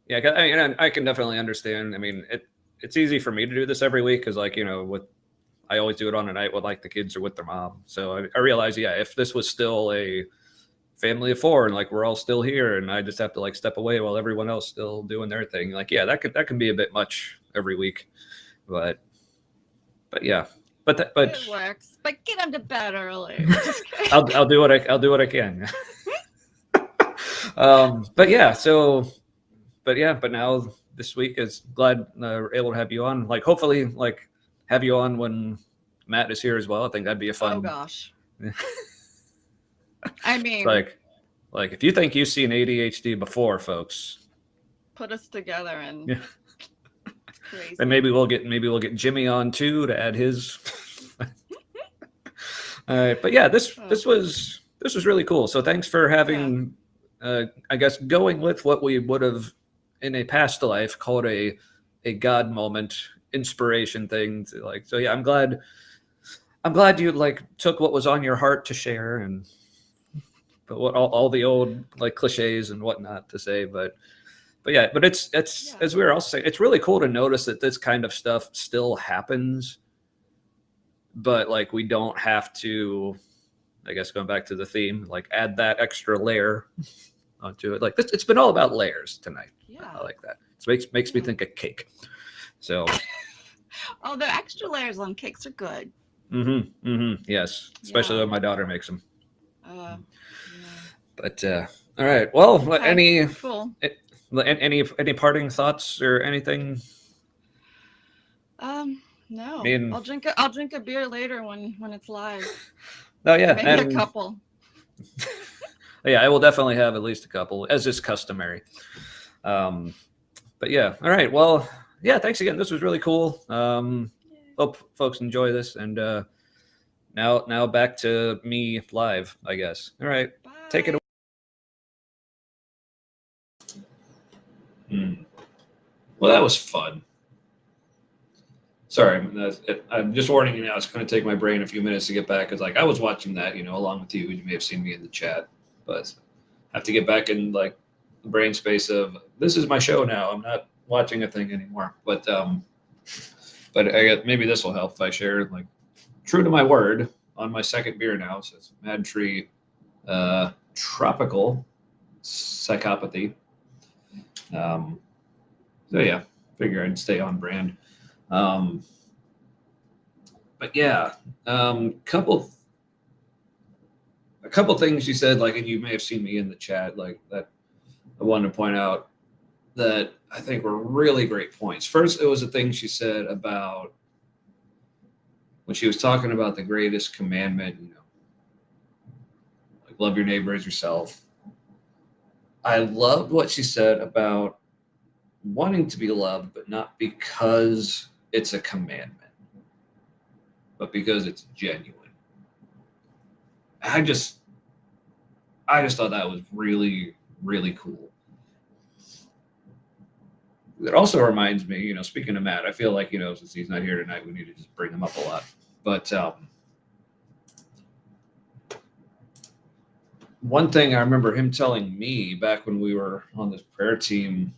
A: yeah, I mean, I can definitely understand. I mean, it's easy for me to do this every week because, like, with I always do it on a night when like the kids are with their mom. So I realize, yeah, if this was still a family of four and like we're all still here and I just have to like step away while everyone else still doing their thing, like, yeah, that can be a bit much every week. But yeah, but
B: It works, but get him to bed early. Just kidding.
A: I'll do what I'll do what I can. But yeah, but now this week is glad we're able to have you on. Like, hopefully, like have you on when Matt is here as well. I think that'd be a fun.
B: Oh gosh. I mean,
A: like if you think you've seen ADHD before, folks,
B: put us together and
A: yeah.
B: It's crazy.
A: And maybe we'll get Jimmy on too to add his. All right, but yeah, this was really cool. So thanks for having, I guess, going with what we would have in a past life called a God moment, inspiration thing. To like, so yeah, I'm glad you like took what was on your heart to share and but what all the old like cliches and whatnot to say, but yeah, but it's as we were also saying, it's really cool to notice that this kind of stuff still happens, but like we don't have to, I guess, going back to the theme, like add that extra layer onto it. Like this, it's been all about layers tonight.
B: Yeah,
A: I like that. It makes me think of cake. So,
B: oh, the extra layers on cakes are good.
A: Yes, especially when my daughter makes them.
B: Yeah.
A: But all right. Well,
B: okay. Cool.
A: Any parting thoughts or anything?
B: No.
A: I mean,
B: I'll drink a beer later when it's live.
A: Oh yeah,
B: maybe a couple.
A: Yeah, I will definitely have at least a couple, as is customary. But yeah, all right. Well, yeah, thanks again. This was really cool. Hope folks enjoy this. And now back to me live, I guess. All right,
B: Bye.
A: take it away. Well, that was fun. Sorry, I'm just warning you now. It's going to take my brain a few minutes to get back because, like, I was watching that, along with you. You may have seen me in the chat, but I have to get back in like the brain space of this is my show now. I'm not watching a thing anymore. But I guess maybe this will help if I share like true to my word on my second beer now. So it's Mad Tree Tropical Psychopathy. So yeah, figure I'd stay on brand. But yeah, a couple things you said, like, and you may have seen me in the chat, like that I wanted to point out that I think were really great points. First, it was a thing she said about when she was talking about the greatest commandment, like love your neighbor as yourself. I loved what she said about wanting to be loved, but not because it's a commandment, but because it's genuine. I just thought that was really, really cool. It also reminds me, speaking of Matt, I feel like, since he's not here tonight, we need to just bring him up a lot. But one thing I remember him telling me back when we were on this prayer team,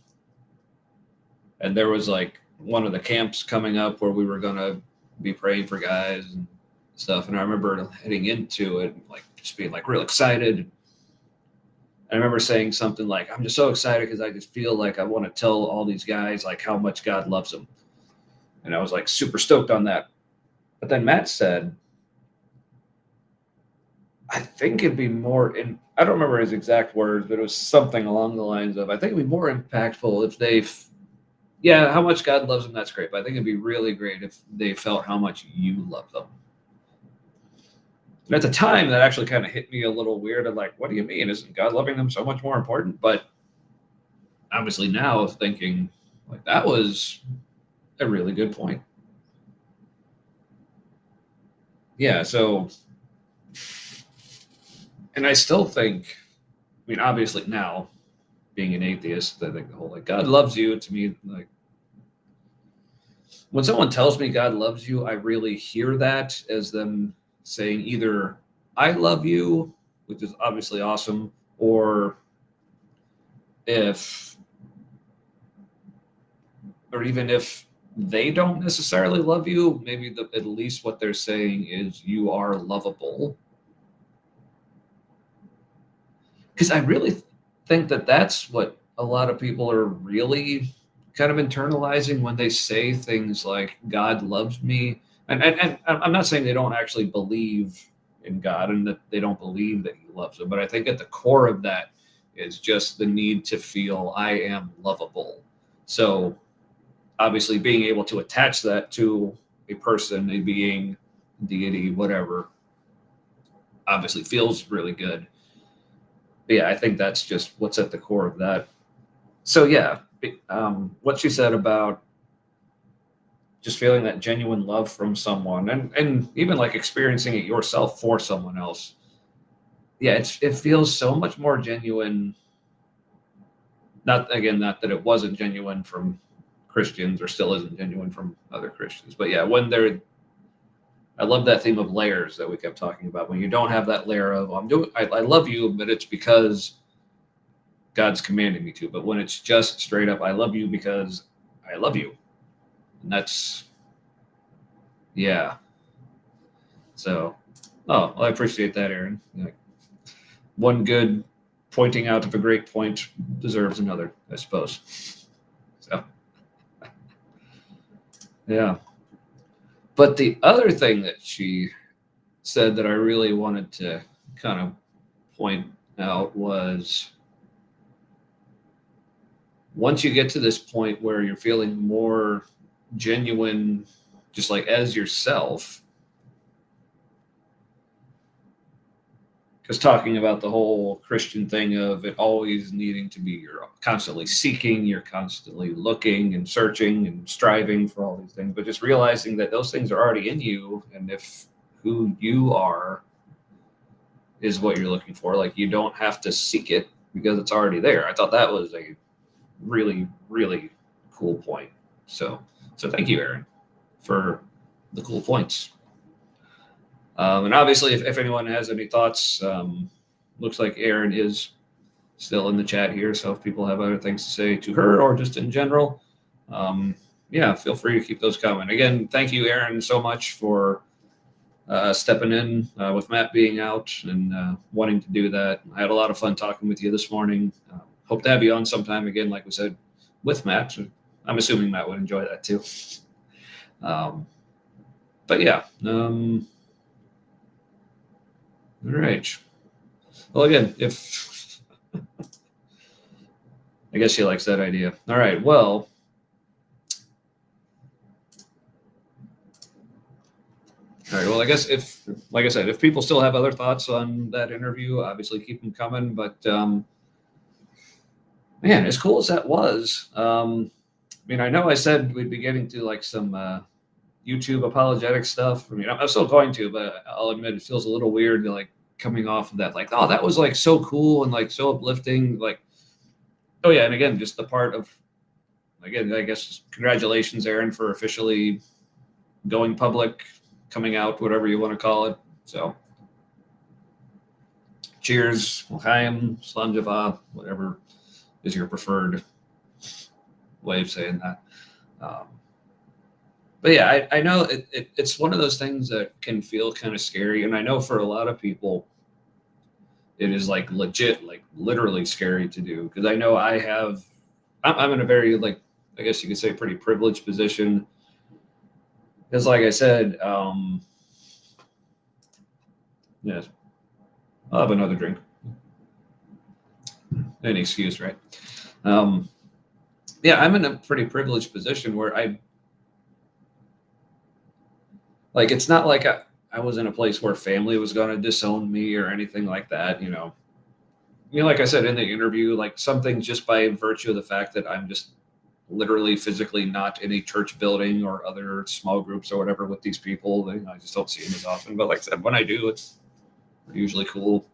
A: and there was like one of the camps coming up where we were going to be praying for guys and stuff. And I remember heading into it, like just being like real excited. I remember saying something like, I'm just so excited because I just feel like I want to tell all these guys like how much God loves them. And I was like super stoked on that. But then Matt said, I think it'd be more I don't remember his exact words, but it was something along the lines of, I think it'd be more impactful if how much God loves them, that's great. But I think it'd be really great if they felt how much you love them. And at the time, that actually kind of hit me a little weird. I'm like, what do you mean? Isn't God loving them so much more important? But obviously now thinking, like, that was a really good point. yeah, so, and I still think, I mean, obviously now being an atheist, I think the whole like God loves you to me, like when someone tells me God loves you, I really hear that as them saying either I love you, which is obviously awesome, or if, or even if they don't necessarily love you, maybe at least what they're saying is you are lovable. Because I really think that that's what a lot of people are really kind of internalizing when they say things like God loves me. And I'm not saying they don't actually believe in God and that they don't believe that he loves them, but I think at the core of that is just the need to feel I am lovable. So obviously being able to attach that to a person, a being, deity, whatever, obviously feels really good. But yeah, I think that's just what's at the core of that. So yeah, what she said about just feeling that genuine love from someone, and even like experiencing it yourself for someone else. Yeah, it feels so much more genuine. Not again, not that it wasn't genuine from Christians or still isn't genuine from other Christians, but yeah, when they're, I love that theme of layers that we kept talking about. When you don't have that layer of I love you, but it's because God's commanding me to. But when it's just straight up, I love you because I love you, and that's, yeah. So, oh, well, I appreciate that, Erin. Like, one good pointing out of a great point deserves another, I suppose. So, yeah. But the other thing that she said that I really wanted to kind of point out was once you get to this point where you're feeling more genuine, just like as yourself, because talking about the whole Christian thing of it always needing to be, you're constantly seeking, you're constantly looking and searching and striving for all these things, but just realizing that those things are already in you. And if who you are is what you're looking for, like you don't have to seek it because it's already there. I thought that was a really, really cool point. So thank you, Erin, for the cool points. And obviously, if anyone has any thoughts, looks like Erin is still in the chat here. So if people have other things to say to her or just in general, yeah, feel free to keep those coming. Again, thank you, Erin, so much for stepping in with Matt being out and wanting to do that. I had a lot of fun talking with you this morning. Hope to have you on sometime again, like we said, with Matt. I'm assuming Matt would enjoy that too. But yeah. All right. Well, again, if I guess she likes that idea. All right. Well, all right. Well, I guess if, like I said, if people still have other thoughts on that interview, obviously keep them coming. But man, as cool as that was, I mean, I know I said we'd be getting to like some YouTube apologetic stuff. I mean, I'm still going to, but I'll admit it feels a little weird to like coming off of that. Like, oh, that was like so cool and like so uplifting. Like, oh yeah, and again, just the part of, again, I guess congratulations, Erin, for officially going public, coming out, whatever you want to call it. So, cheers, l'chaim, salam java, whatever is your preferred way of saying that. But yeah, I know it's one of those things that can feel kind of scary. And I know for a lot of people, it is like legit, like literally scary to do. Because I know I'm in a very, like, I guess you could say pretty privileged position. Because like I said, yes, I'll have another drink. Any excuse, right? Yeah, I'm in a pretty privileged position where like, it's not like I was in a place where family was going to disown me or anything like that, like I said in the interview, like something just by virtue of the fact that I'm just literally physically not in a church building or other small groups or whatever with these people. I just don't see them as often. But like I said, when I do, it's usually cool.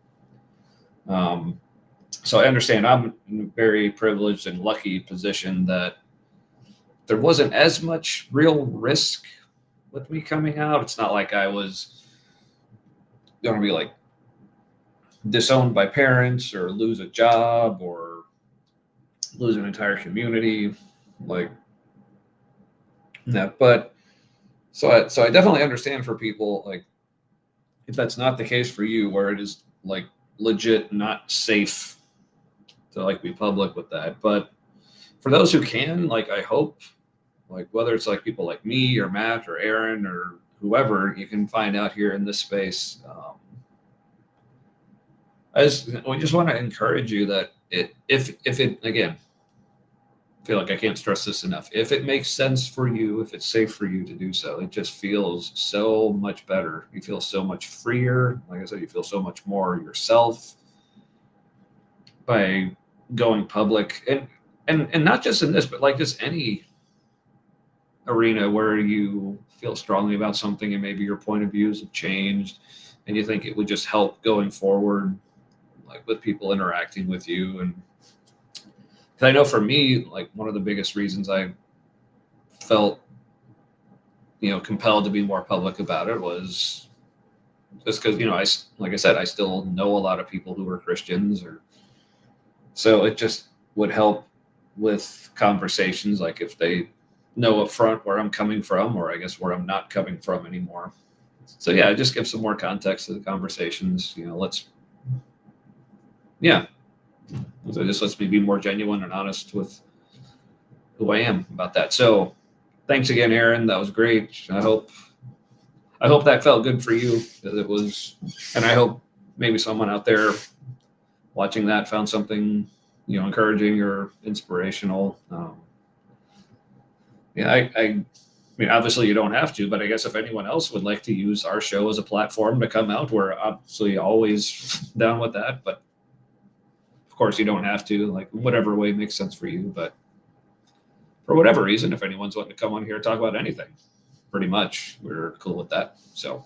A: So I understand I'm in a very privileged and lucky position that there wasn't as much real risk with me coming out. It's not like I was going to be like disowned by parents or lose a job or lose an entire community. Like that. But so I definitely understand for people, like, if that's not the case for you, where it is like legit not safe to like be public with that. But for those who can, like, I hope, like, whether it's like people like me or Matt or Erin or whoever, you can find out here in this space. We just want to encourage you that if it, again, I feel like I can't stress this enough. If it makes sense for you, if it's safe for you to do so, it just feels so much better. You feel so much freer. Like I said, you feel so much more yourself by going public, and not just in this, but like just any arena where you feel strongly about something and maybe your point of views have changed and you think it would just help going forward, like with people interacting with you. And I know for me, like, one of the biggest reasons I felt, compelled to be more public about it was just because, like I said, I still know a lot of people who are Christians, so it just would help with conversations, like if they know up front where I'm coming from, or I guess where I'm not coming from anymore. So yeah, just give some more context to the conversations. So this lets me be more genuine and honest with who I am about that. So thanks again, Erin. That was great. I hope that felt good for you. That it was, and I hope maybe someone out there watching that found something, encouraging or inspirational. I mean, obviously you don't have to, but I guess if anyone else would like to use our show as a platform to come out, we're obviously always down with that. But of course, you don't have to, like, whatever way makes sense for you. But for whatever reason, if anyone's wanting to come on here and talk about anything, pretty much we're cool with that. So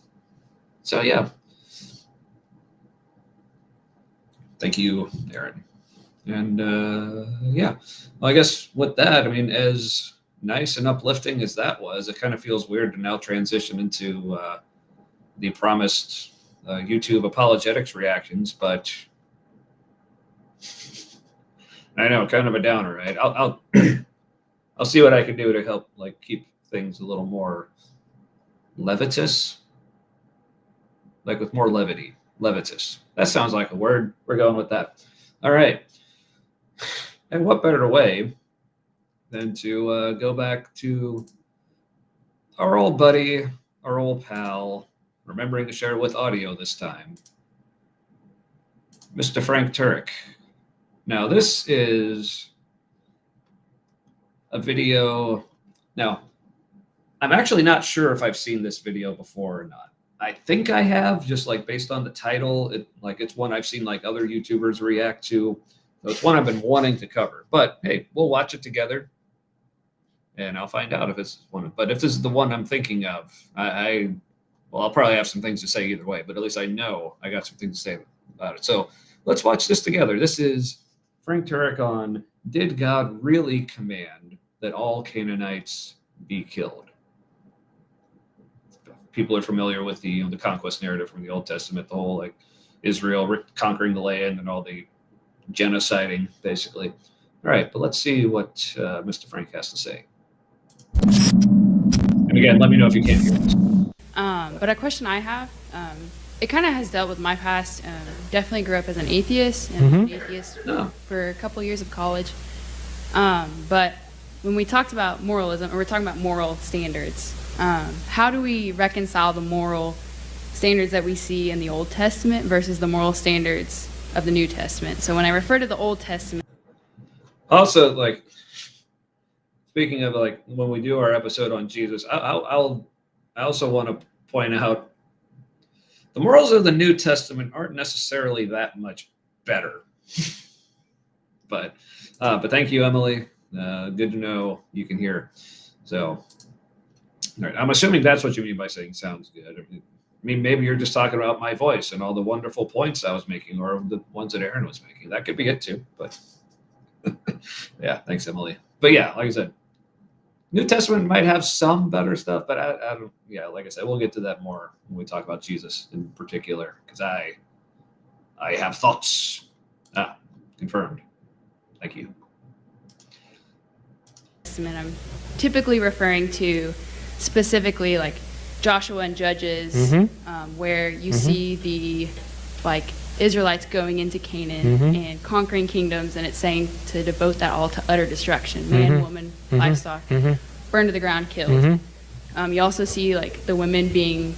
A: yeah. Thank you, Erin. And yeah, well, I guess with that, I mean, as nice and uplifting as that was, it kind of feels weird to now transition into the promised YouTube apologetics reactions, but I know, kind of a downer, right? I'll I'll see what I can do to help, like, keep things a little more levitous, like with more levity. Levitous. That sounds like a word. We're going with that. All right. And what better way than to go back to our old buddy, our old pal, remembering to share with audio this time, Mr. Frank Turek. Now, this is a video. Now, I'm actually not sure if I've seen this video before or not. I think I have, just like based on the title. It's one I've seen like other YouTubers react to. So it's one I've been wanting to cover. But hey, we'll watch it together, and I'll find out if it's one. But if this is the one I'm thinking of, I'll probably have some things to say either way. But at least I know I got some things to say about it. So let's watch this together. This is Frank Turek on "Did God Really Command That All Canaanites Be Killed?" People are familiar with the conquest narrative from the Old Testament, the whole like Israel conquering the land and all the genociding, basically. All right, but let's see what Mr. Frank has to say. And again, let me know if you can't hear this.
C: But a question I have, it kind of has dealt with my past. Definitely grew up as an atheist, and an atheist for a couple years of college. But when we talked about moralism, or we're talking about moral standards, how do we reconcile the moral standards that we see in the Old Testament versus the moral standards of the New Testament? So when I refer to the Old Testament,
A: also, like, speaking of, like, when we do our episode on Jesus, I also want to point out the morals of the New Testament aren't necessarily that much better. But thank you, Emily. Good to know you can hear. So, all right. I'm assuming that's what you mean by saying sounds good. I mean, maybe you're just talking about my voice and all the wonderful points I was making, or the ones that Erin was making. That could be it too. But yeah, thanks, Emily. But yeah, like I said, New Testament might have some better stuff, but I don't. Yeah, like I said, we'll get to that more when we talk about Jesus in particular, because I have thoughts. Confirmed. Thank you.
C: I'm typically referring to specifically like Joshua and Judges, where you see the like Israelites going into Canaan and conquering kingdoms, and it's saying to devote that all to utter destruction, man, woman, livestock, burned to the ground, killed. You also see like the women being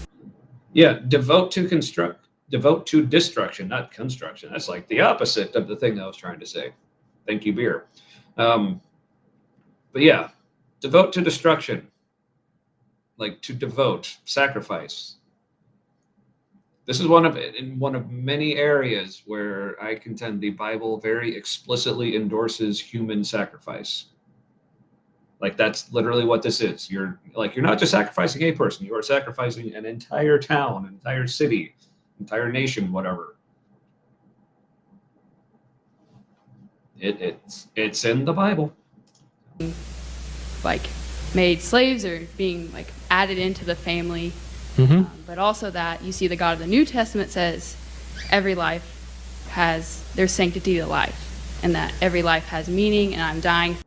A: devote to destruction, not construction. That's like the opposite of the thing I was trying to say. Thank you, beer. But yeah, devote to destruction, like to devote, sacrifice. This is one of many areas where I contend the Bible very explicitly endorses human sacrifice. Like that's literally what this is. You're not just sacrificing a person, you are sacrificing an entire town, an entire city, entire nation, whatever. It's in the Bible.
C: Like made slaves or being like added into the family, but also that you see the God of the New Testament says every life has there's sanctity to life, and that every life has meaning, and I'm dying.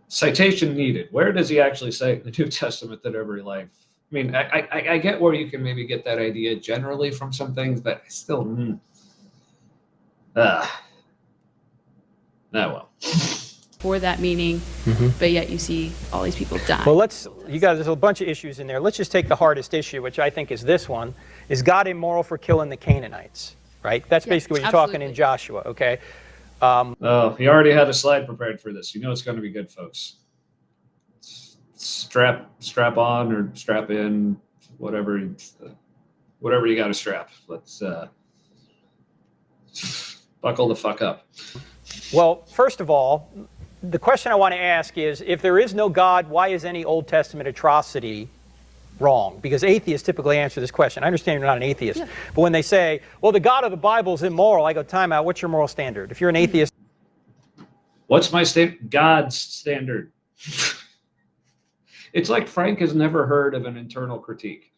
A: Citation needed. Where does he actually say in the New Testament that every life? I mean, I get where you can maybe get that idea generally from some things, but still, well.
C: For that meaning, but yet you see all these people die.
D: Well, you guys, there's a bunch of issues in there. Let's just take the hardest issue, which I think is this one. Is God immoral for killing the Canaanites? Right? That's basically what you're talking in Joshua, okay?
A: He already had a slide prepared for this. You know it's going to be good, folks. Strap on or strap in, whatever you got to strap. Let's buckle the fuck up.
D: Well, first of all, the question I want to ask is, if there is no God, why is any Old Testament atrocity wrong? Because atheists typically answer this question. I understand you're not an atheist, but when they say, well, the God of the Bible is immoral, I go, time out, what's your moral standard? If you're an atheist...
A: What's my God's standard? It's like Frank has never heard of an internal critique.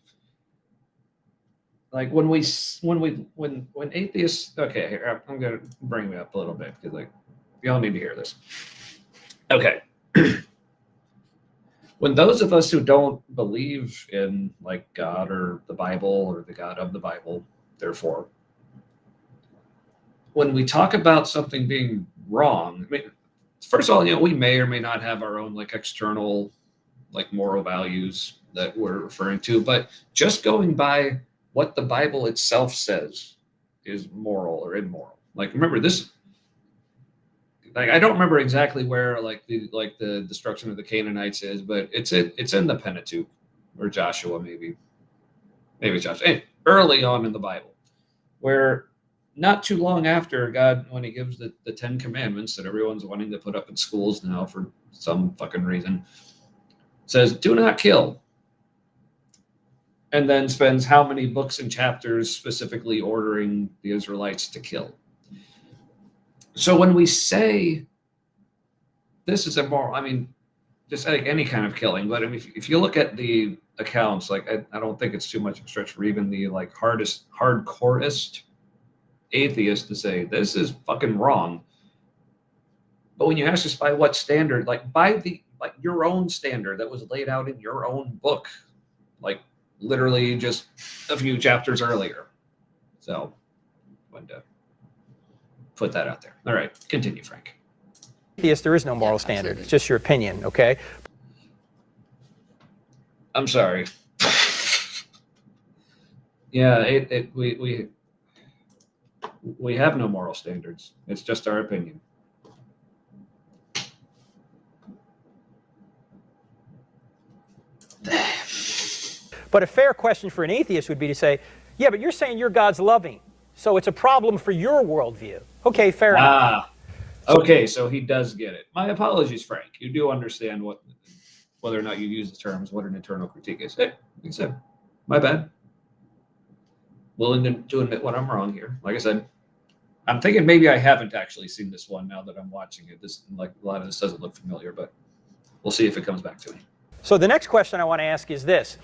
A: Like when atheists, okay, here, I'm going to bring me up a little bit because y'all need to hear this. Okay. When those of us who don't believe in like God or the Bible or the God of the Bible, therefore, when we talk about something being wrong, I mean, first of all, we may or may not have our own like external like moral values that we're referring to, but just going by what the Bible itself says is moral or immoral. Like, remember this, like, I don't remember exactly where the destruction of the Canaanites is, but it's in the Pentateuch or Joshua, maybe Joshua, early on in the Bible, where not too long after God, when he gives the 10 commandments that everyone's wanting to put up in schools now for some fucking reason, says, do not kill. And then spends how many books and chapters specifically ordering the Israelites to kill. So when we say this is immoral, I mean, just like any kind of killing, but I mean, if you look at the accounts, like I don't think it's too much of a stretch for even the like hardcorest atheist to say this is fucking wrong. But when you ask us by what standard, like by your own standard that was laid out in your own book, like literally just a few chapters earlier. So I wanted to put that out there. All right, continue, Frank.
D: Yes, there is no moral standard. It's just your opinion, okay?
A: I'm sorry. Yeah, we have no moral standards. It's just our opinion.
D: But a fair question for an atheist would be to say, yeah, but you're saying your God's loving, so it's a problem for your worldview. Okay, fair enough.
A: Okay, so he does get it. My apologies, Frank. You do understand whether or not you use the terms what an internal critique is. Hey, like I said, my bad. Willing to admit when I'm wrong here. Like I said, I'm thinking maybe I haven't actually seen this one now that I'm watching it. This, like, a lot of this doesn't look familiar, but we'll see if it comes back to me.
D: So the next question I want to ask is this.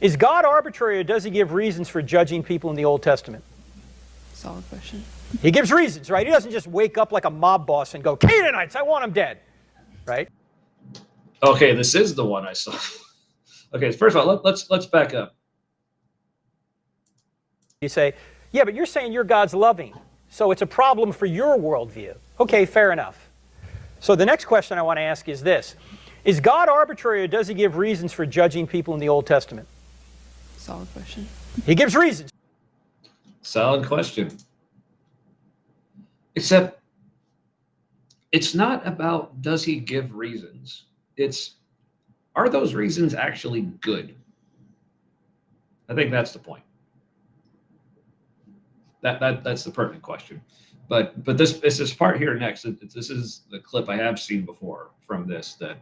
D: Is God arbitrary, or does he give reasons for judging people in the Old Testament?
C: Solid question.
D: He gives reasons, right? He doesn't just wake up like a mob boss and go, Canaanites, I want them dead, right?
A: Okay, this is the one I saw. Okay, first of all, let's back up.
D: You say, yeah, but you're saying your God's loving, so it's a problem for your worldview. Okay, fair enough. So the next question I want to ask is this. Is God arbitrary, or does he give reasons for judging people in the Old Testament?
C: Solid question.
D: He gives reasons.
A: Solid question. Except it's not about does he give reasons. It's are those reasons actually good? I think that's the point. That's the pertinent question. But this part here next. This is the clip I have seen before from this that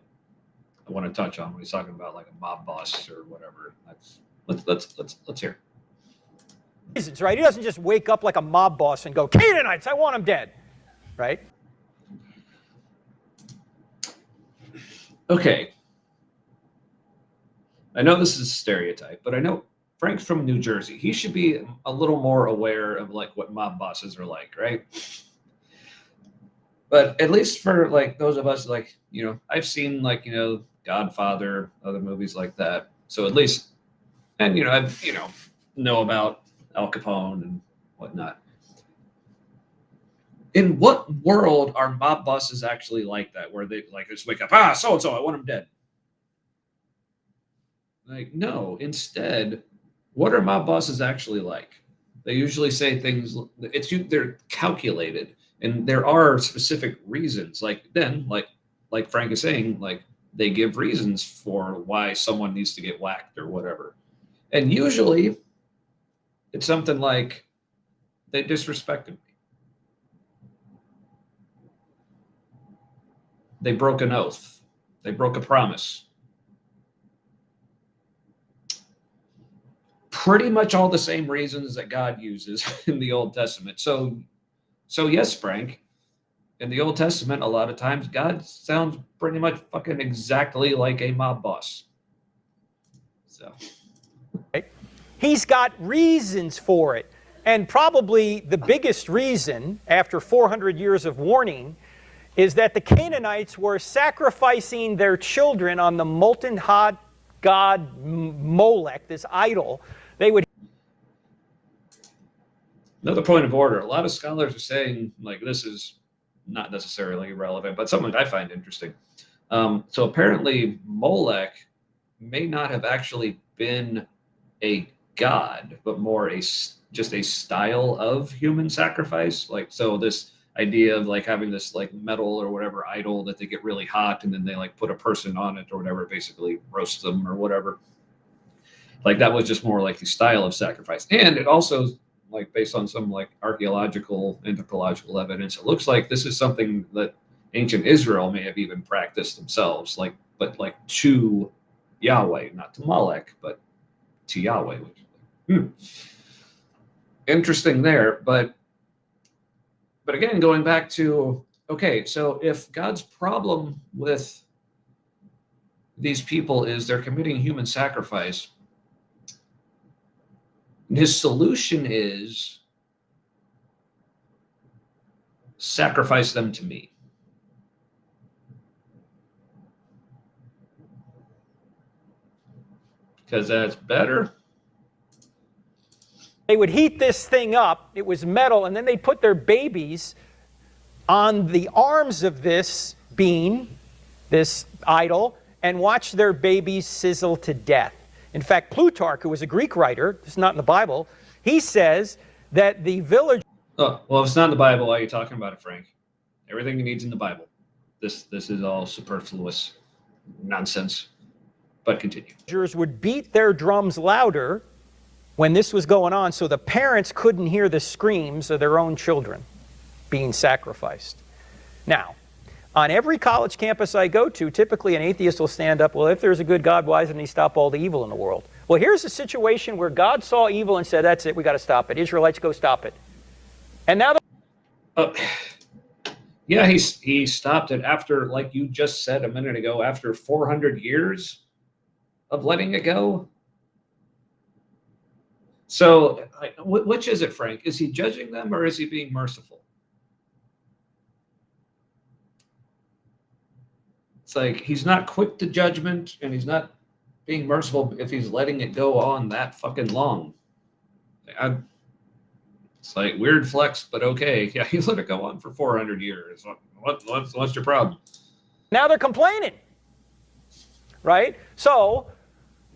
A: I want to touch on when he's talking about like a mob boss or whatever. Let's hear.
D: Reasons, right? He doesn't just wake up like a mob boss and go, Canaanites, I want them dead, right?
A: Okay. I know this is a stereotype, but I know Frank's from New Jersey. He should be a little more aware of like what mob bosses are like, right? But at least for like those of us, like, you know, I've seen like, you know, Godfather, other movies like that. So at least, and, you know, I've, you know about Al Capone and whatnot. In what world are mob bosses actually like that, where they like just wake up, so-and-so, I want him dead? Like, no, instead, what are mob bosses actually like? They usually say things, they're calculated, and there are specific reasons. Like Frank is saying, like they give reasons for why someone needs to get whacked or whatever. And usually it's something like they disrespected me. They broke an oath. They broke a promise. Pretty much all the same reasons that God uses in the Old Testament. So yes, Frank, in the Old Testament, a lot of times God sounds pretty much fucking exactly like a mob boss. So
D: he's got reasons for it. And probably the biggest reason, after 400 years of warning, is that the Canaanites were sacrificing their children on the molten hot god Molech, this idol. They would.
A: Another point of order. A lot of scholars are saying, like, this is not necessarily irrelevant, but something I find interesting. So apparently Molech may not have actually been a god, but more just a style of human sacrifice. Like, so this idea of like having this like metal or whatever idol that they get really hot and then they like put a person on it or whatever, basically roast them or whatever. Like that was just more like the style of sacrifice. And it also, like based on some like archaeological, anthropological evidence, it looks like this is something that ancient Israel may have even practiced themselves, but to Yahweh, not to Molech, but to Yahweh. Interesting there, but again, going back to, okay, so if God's problem with these people is they're committing human sacrifice, his solution is sacrifice them to me. Because that's better.
D: They would heat this thing up. It was metal, and then they put their babies on the arms of this being, this idol, and watch their babies sizzle to death. In fact, Plutarch, who was a Greek writer, it's not in the Bible, he says that the village...
A: Oh, well, if it's not in the Bible, why are you talking about it, Frank? Everything you need's in the Bible. This is all superfluous nonsense. But continue.
D: Villagers would beat their drums louder when this was going on, so the parents couldn't hear the screams of their own children being sacrificed. Now, on every college campus I go to, typically an atheist will stand up, well, if there's a good God, why doesn't he stop all the evil in the world? Well, here's a situation where God saw evil and said, that's it, we got to stop it. Israelites, go stop it. And now
A: yeah, he stopped it after, like you just said a minute ago, after 400 years of letting it go. So which is it, Frank? Is he judging them or is he being merciful? It's like he's not quick to judgment and he's not being merciful if he's letting it go on that fucking long. It's like weird flex, but okay. Yeah, he let it go on for 400 years. What's your problem?
D: Now they're complaining, right? So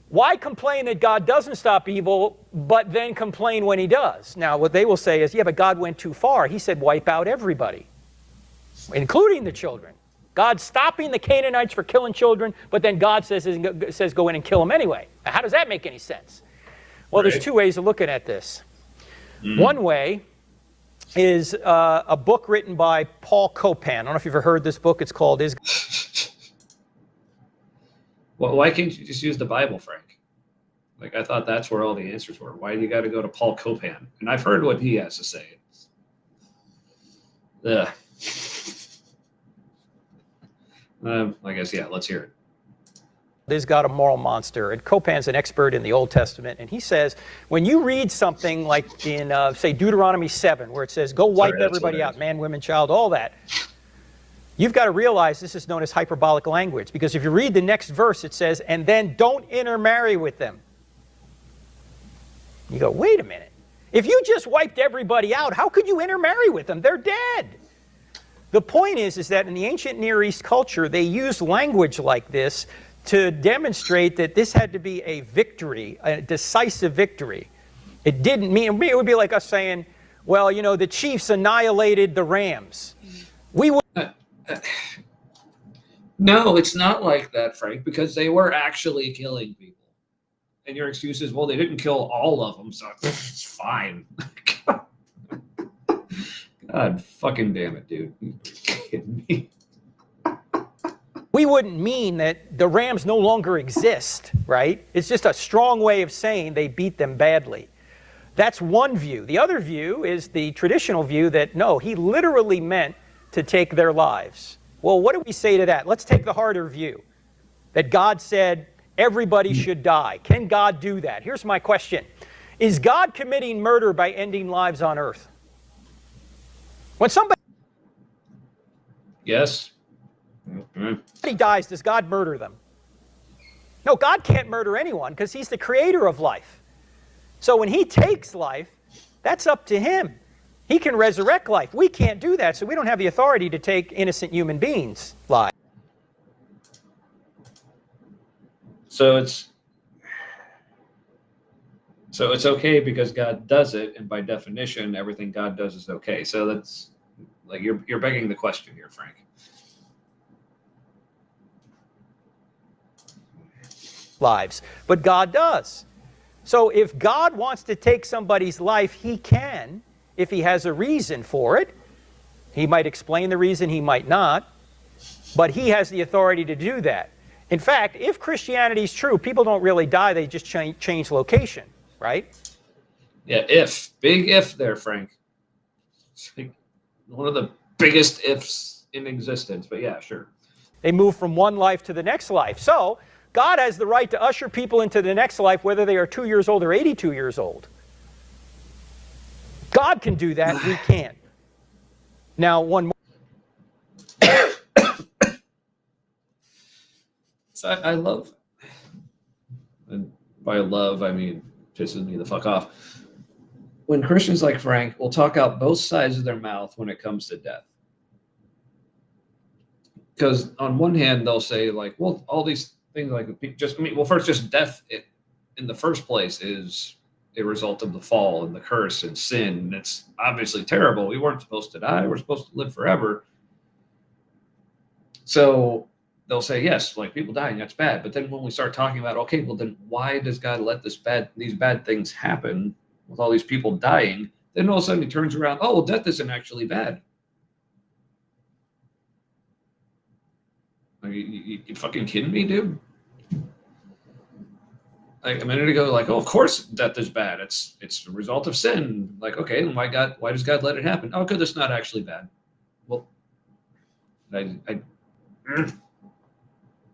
D: why complain that God doesn't stop evil, but then complain when he does? Now, what they will say is, yeah, but God went too far. He said wipe out everybody, including the children. God's stopping the Canaanites for killing children, but then God says go in and kill them anyway. Now, how does that make any sense? Well, There's two ways of looking at this. One way is a book written by Paul Copan. I don't know if you've ever heard this book. It's called Is
A: Well, why can't you just use the Bible, Frank? Like, I thought that's where all the answers were. Why do you got to go to Paul Copan? And I've heard what he has to say. I guess, yeah, let's hear it.
D: Is God a moral monster? And Copan's an expert in the Old Testament, and he says, when you read something like in, say, Deuteronomy 7, where it says, go wipe everybody out, man, women, child, all that, you've got to realize this is known as hyperbolic language, because if you read the next verse, it says, and then don't intermarry with them. You go, wait a minute. If you just wiped everybody out, how could you intermarry with them? They're dead. The point is that in the ancient Near East culture, they used language like this to demonstrate that this had to be a victory, a decisive victory. It didn't mean, it would be like us saying, well, you know, the Chiefs annihilated the Rams. We would.
A: No, it's not like that, Frank, because they were actually killing people. And your excuse is, well, they didn't kill all of them, so it's fine. God fucking damn it, dude. Are you kidding me?
D: We wouldn't mean that the Rams no longer exist, right? It's just a strong way of saying they beat them badly. That's one view. The other view is the traditional view that, no, he literally meant to take their lives. Well, what do we say to that? Let's take the harder view, that God said everybody should die. Can God do that? Here's my question. Is God committing murder by ending lives on earth? When somebody
A: Yes.
D: dies, does God murder them? No, God can't murder anyone because he's the creator of life. So when he takes life, that's up to him. He can resurrect life. We can't do that, so we don't have the authority to take innocent human beings' lives.
A: So it's okay because God does it, and by definition, everything God does is okay. So that's like you're begging the question here, Frank.
D: Lives, but God does. So if God wants to take somebody's life, he can, if he has a reason for it. He might explain the reason, he might not, but he has the authority to do that. In fact, if Christianity is true, people don't really die, they just change location, right?
A: Yeah, big if there, Frank. It's like one of the biggest ifs in existence, but yeah, sure.
D: They move from one life to the next life. So God has the right to usher people into the next life, whether they are 2 years old or 82 years old. God can do that, we can't. Now, one more.
A: So I love, and by love, I mean pisses me the fuck off, when Christians like Frank will talk out both sides of their mouth when it comes to death. Because on one hand, they'll say like, well, all these things like just death in the first place is a result of the fall and the curse and sin. And it's obviously terrible. We weren't supposed to die. We're supposed to live forever. So they'll say, yes, like people dying, that's bad. But then when we start talking about, okay, well then why does God let these bad things happen with all these people dying? Then all of a sudden he turns around, oh, well, death isn't actually bad. Are you fucking kidding me, dude? Like a minute ago, like, oh, of course death is bad. It's a result of sin. Like, okay, then why does God let it happen? Oh, because it's not actually bad. Well, I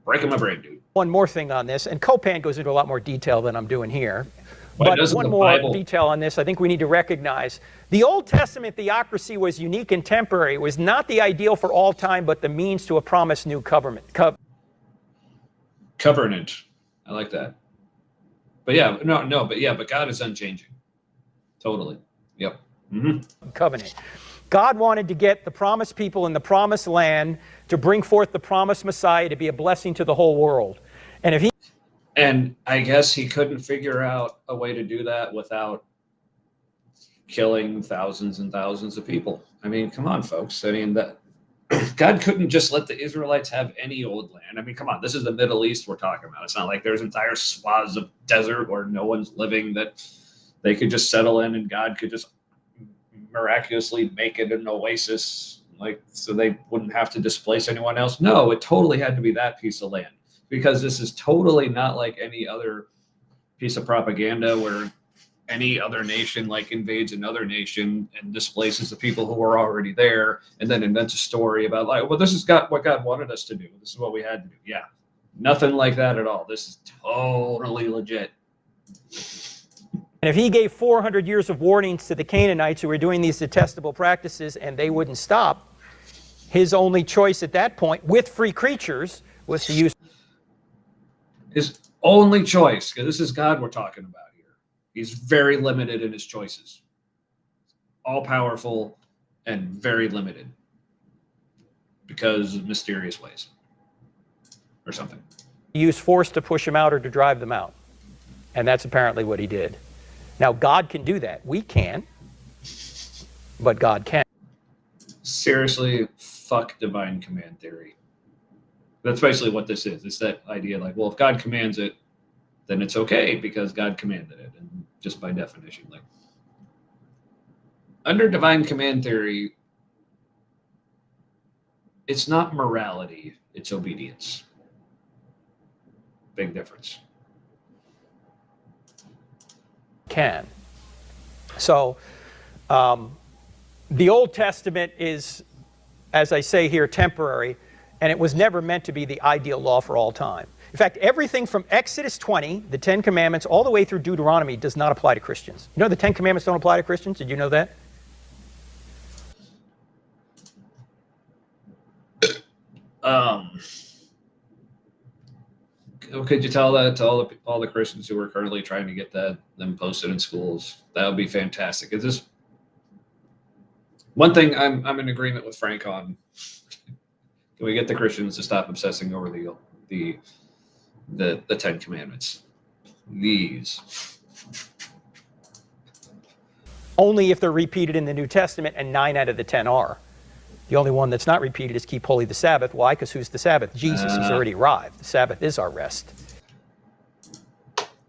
A: breaking my brain, dude.
D: One more thing on this, and Copan goes into a lot more detail than I'm doing here.
A: But
D: one more detail on this, I think we need to recognize. The Old Testament theocracy was unique and temporary. It was not the ideal for all time, but the means to a promised new covenant.
A: Covenant. I like that. But yeah, but God is unchanging. Totally. Yep. Mm-hmm.
D: Covenant. God wanted to get the promised people in the promised land to bring forth the promised Messiah to be a blessing to the whole world.
A: And I guess he couldn't figure out a way to do that without killing thousands and thousands of people. I mean, come on, folks. I mean, that God couldn't just let the Israelites have any old land. I mean, come on, this is the Middle East we're talking about. It's not like there's entire swaths of desert where no one's living that they could just settle in and God could just miraculously make it an oasis, like so they wouldn't have to displace anyone else. No, it totally had to be that piece of land, because this is totally not like any other piece of propaganda where any other nation like invades another nation and displaces the people who are already there and then invents a story about like, well, this is what God wanted us to do. This is what we had to do. Yeah, nothing like that at all. This is totally legit.
D: And if he gave 400 years of warnings to the Canaanites who were doing these detestable practices and they wouldn't stop, his only choice at that point with free creatures was to use
A: his only choice, because this is God we're talking about here. He's very limited in his choices. All powerful and very limited because of mysterious ways or something.
D: Use force to push them out or to drive them out. And that's apparently what he did. Now, God can do that. We can, but God can.
A: Seriously, fuck divine command theory. That's basically what this is. It's that idea like, well, if God commands it, then it's okay because God commanded it. And just by definition, like under divine command theory, it's not morality, it's obedience. Big difference.
D: Can. So the Old Testament is, as I say here, temporary, and it was never meant to be the ideal law for all time. In fact, everything from Exodus 20, the 10 Commandments, all the way through Deuteronomy does not apply to Christians. You know the 10 Commandments don't apply to Christians? Did you know that?
A: Could you tell that to all the Christians who are currently trying to get them posted in schools? That would be fantastic. Is this one thing I'm in agreement with Frank on? Can we get the Christians to stop obsessing over the 10 Commandments? These.
D: Only if they're repeated in the New Testament, and 9 out of the 10 are. The only one that's not repeated is keep holy the Sabbath. Why? Because who's the Sabbath? Jesus. He's already arrived. The Sabbath is our rest.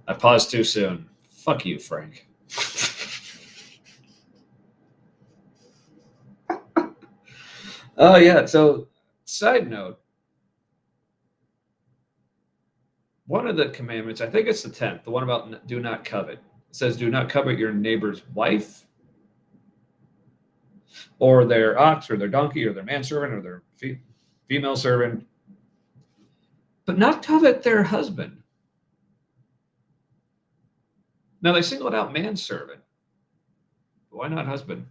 A: I paused too soon. Fuck you, Frank. Oh, yeah. So, side note. One of the commandments, I think it's the 10th, the one about do not covet. It says, do not covet your neighbor's wife, or their ox, or their donkey, or their manservant, or their female servant, but not covet their husband. Now, they singled out manservant. Why not husband?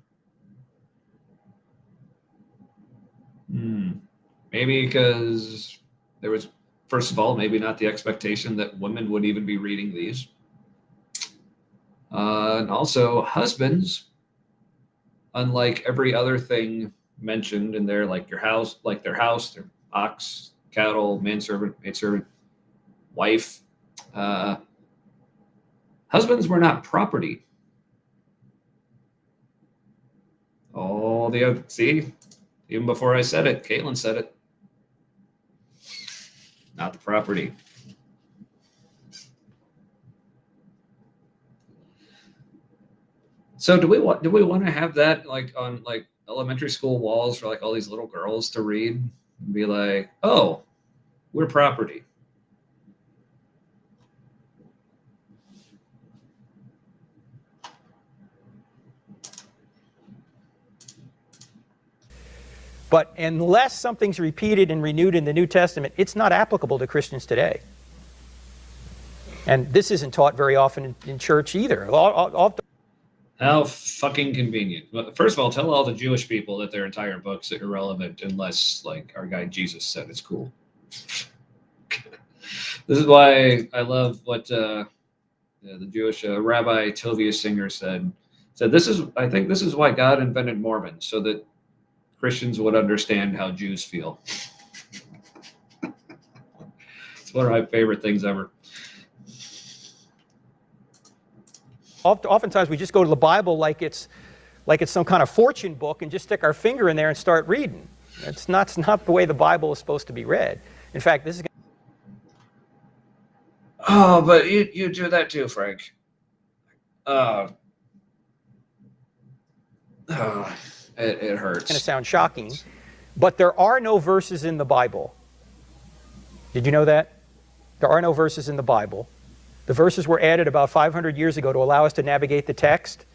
A: Maybe because there was, first of all, maybe not the expectation that women would even be reading these. And also, husbands, unlike every other thing mentioned in there, like your house, like their house, their ox, cattle, manservant, maidservant, wife, husbands were not property. All the other, see, even before I said it, Caitlin said it. Not the property. So do we want to have that like on like elementary school walls for like all these little girls to read and be like, oh, We're property.
D: But unless something's repeated and renewed in the New Testament, it's not applicable to Christians today. And this isn't taught very often in church either.
A: How fucking convenient. Well, first of all, tell all the Jewish people that their entire book's irrelevant unless, like, our guy Jesus said it's cool. This is why I love what the Jewish Rabbi Tovia Singer said. I think this is why God invented Mormons, so that Christians would understand how Jews feel. It's one of my favorite things ever.
D: Oftentimes we just go to the Bible like it's some kind of fortune book and just stick our finger in there and start reading. It's not the way the Bible is supposed to be read. In fact, this is.
A: Oh, but you do that too, Frank. It hurts.
D: It's going to sound shocking, but there are no verses in the Bible. Did you know that? There are no verses in the Bible. The verses were added about 500 years ago to allow us to navigate the text,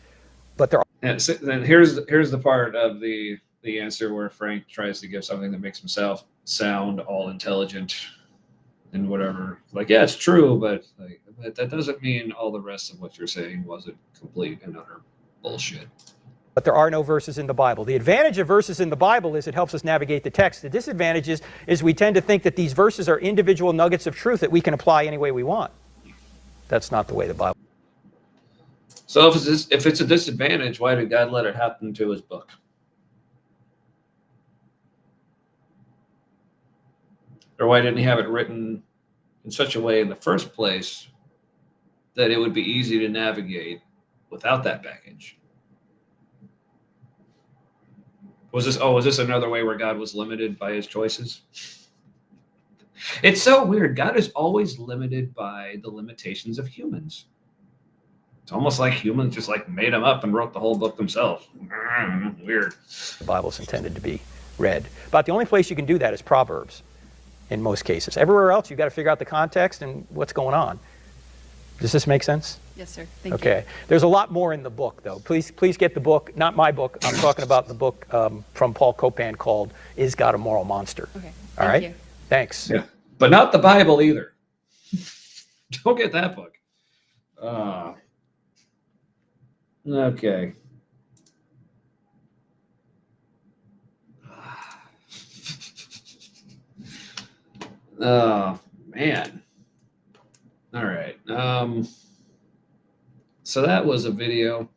D: but there are.
A: And so, then here's the part of the answer where Frank tries to give something that makes himself sound all intelligent and whatever. Like, yeah, it's true, but that doesn't mean all the rest of what you're saying wasn't complete and utter bullshit.
D: But there are no verses in the Bible. The advantage of verses in the Bible is it helps us navigate the text. The disadvantage is we tend to think that these verses are individual nuggets of truth that we can apply any way we want. That's not the way the Bible.
A: So if it's a disadvantage, why did God let it happen to his book? Or why didn't he have it written in such a way in the first place that it would be easy to navigate without that baggage? Was this another way where God was limited by his choices? It's so weird. God is always limited by the limitations of humans. It's almost like humans just like made them up and wrote the whole book themselves. Weird.
D: The Bible's intended to be read. About the only place you can do that is Proverbs in most cases. Everywhere else, you've got to figure out the context and what's going on. Does this make sense?
C: Yes, sir. Thank you.
D: Okay. There's a lot more in the book, though. Please get the book, not my book. I'm talking about the book from Paul Copan called Is God a Moral Monster?
C: Okay.
D: All right?
C: You.
D: Thanks.
A: Yeah. But not the Bible either. Don't get that book. Okay. Oh, man. All right. So that was a video.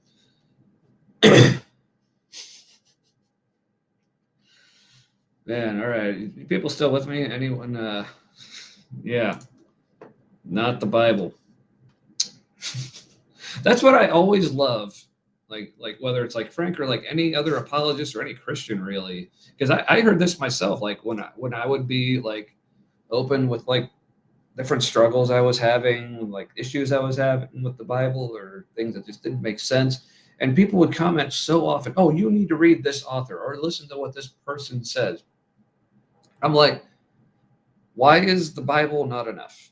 A: Man, all right. People still with me? Anyone? Yeah. Not the Bible. That's what I always love. Like whether it's like Frank or like any other apologist or any Christian really. Because I heard this myself, like when I would be like open with like different struggles I was having, like issues I was having with the Bible or things that just didn't make sense. And people would comment so often, oh, you need to read this author or listen to what this person says. I'm like, why is the Bible not enough?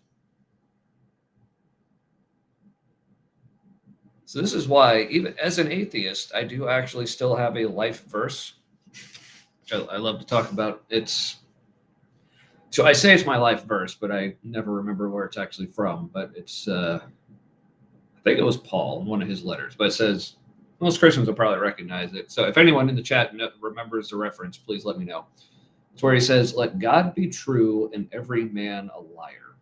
A: So this is why, even as an atheist, I do actually still have a life verse, which I love to talk about. So I say it's my life verse, but I never remember where it's actually from. But it's, I think it was Paul in one of his letters. But it says, most Christians will probably recognize it. So if anyone in the chat remembers the reference, please let me know. It's where he says, let God be true and every man a liar.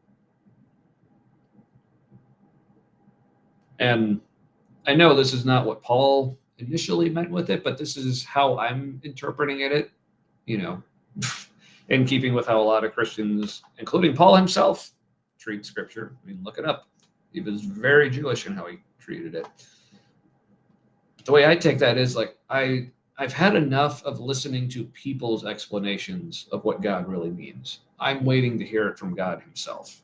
A: And I know this is not what Paul initially meant with it, but this is how I'm interpreting it, you know, in keeping with how a lot of Christians, including Paul himself, treat scripture. I mean, look it up. He was very Jewish in how he treated it. The way I take that is like, I've had enough of listening to people's explanations of what God really means. I'm waiting to hear it from God himself.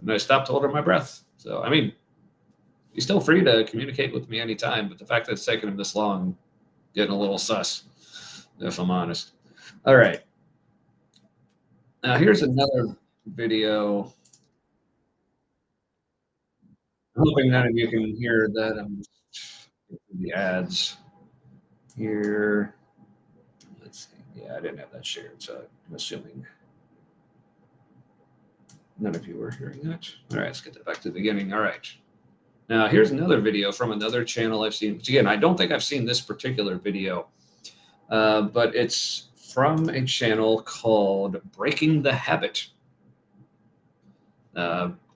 A: And I stopped holding my breath. So, I mean, he's still free to communicate with me anytime, but the fact that it's taken him this long, getting a little sus, if I'm honest. All right. Now here's another video. I'm hoping none of you can hear that. I'm just the ads here. Let's see. Yeah, I didn't have that shared, so I'm assuming none of you were hearing that. All right, let's get that back to the beginning. All right. Now here's another video from another channel I've seen. Which again, I don't think I've seen this particular video, but it's from a channel called Breaking the Habit.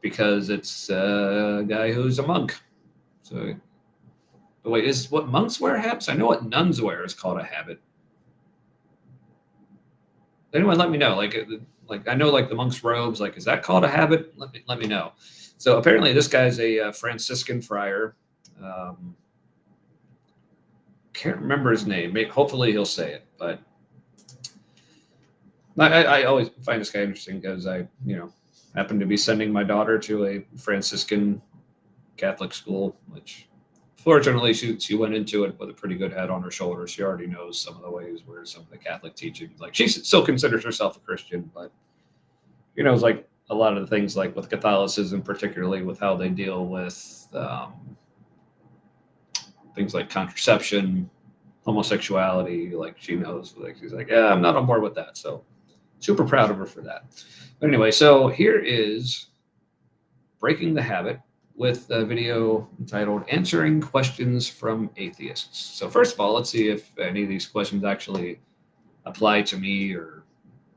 A: Because it's a guy who's a monk. So, wait, is what monks wear habits? I know what nuns wear is called a habit. Anyone let me know? Like I know like the monk's robes. Like, is that called a habit? Let me know. So apparently this guy's a Franciscan friar. Can't remember his name. Hopefully he'll say it. But I always find this guy interesting because I happen to be sending my daughter to a Franciscan Catholic school, which fortunately she went into it with a pretty good head on her shoulders. She already knows some of the ways where some of the Catholic teaching, like she still considers herself a Christian, but it's like a lot of the things like with Catholicism, particularly with how they deal with things like contraception, homosexuality, like she knows, like she's like, yeah, I'm not on board with that. So super proud of her for that. But anyway, so here is Breaking the Habit with a video entitled Answering Questions from Atheists. So first of all, let's see if any of these questions actually apply to me, or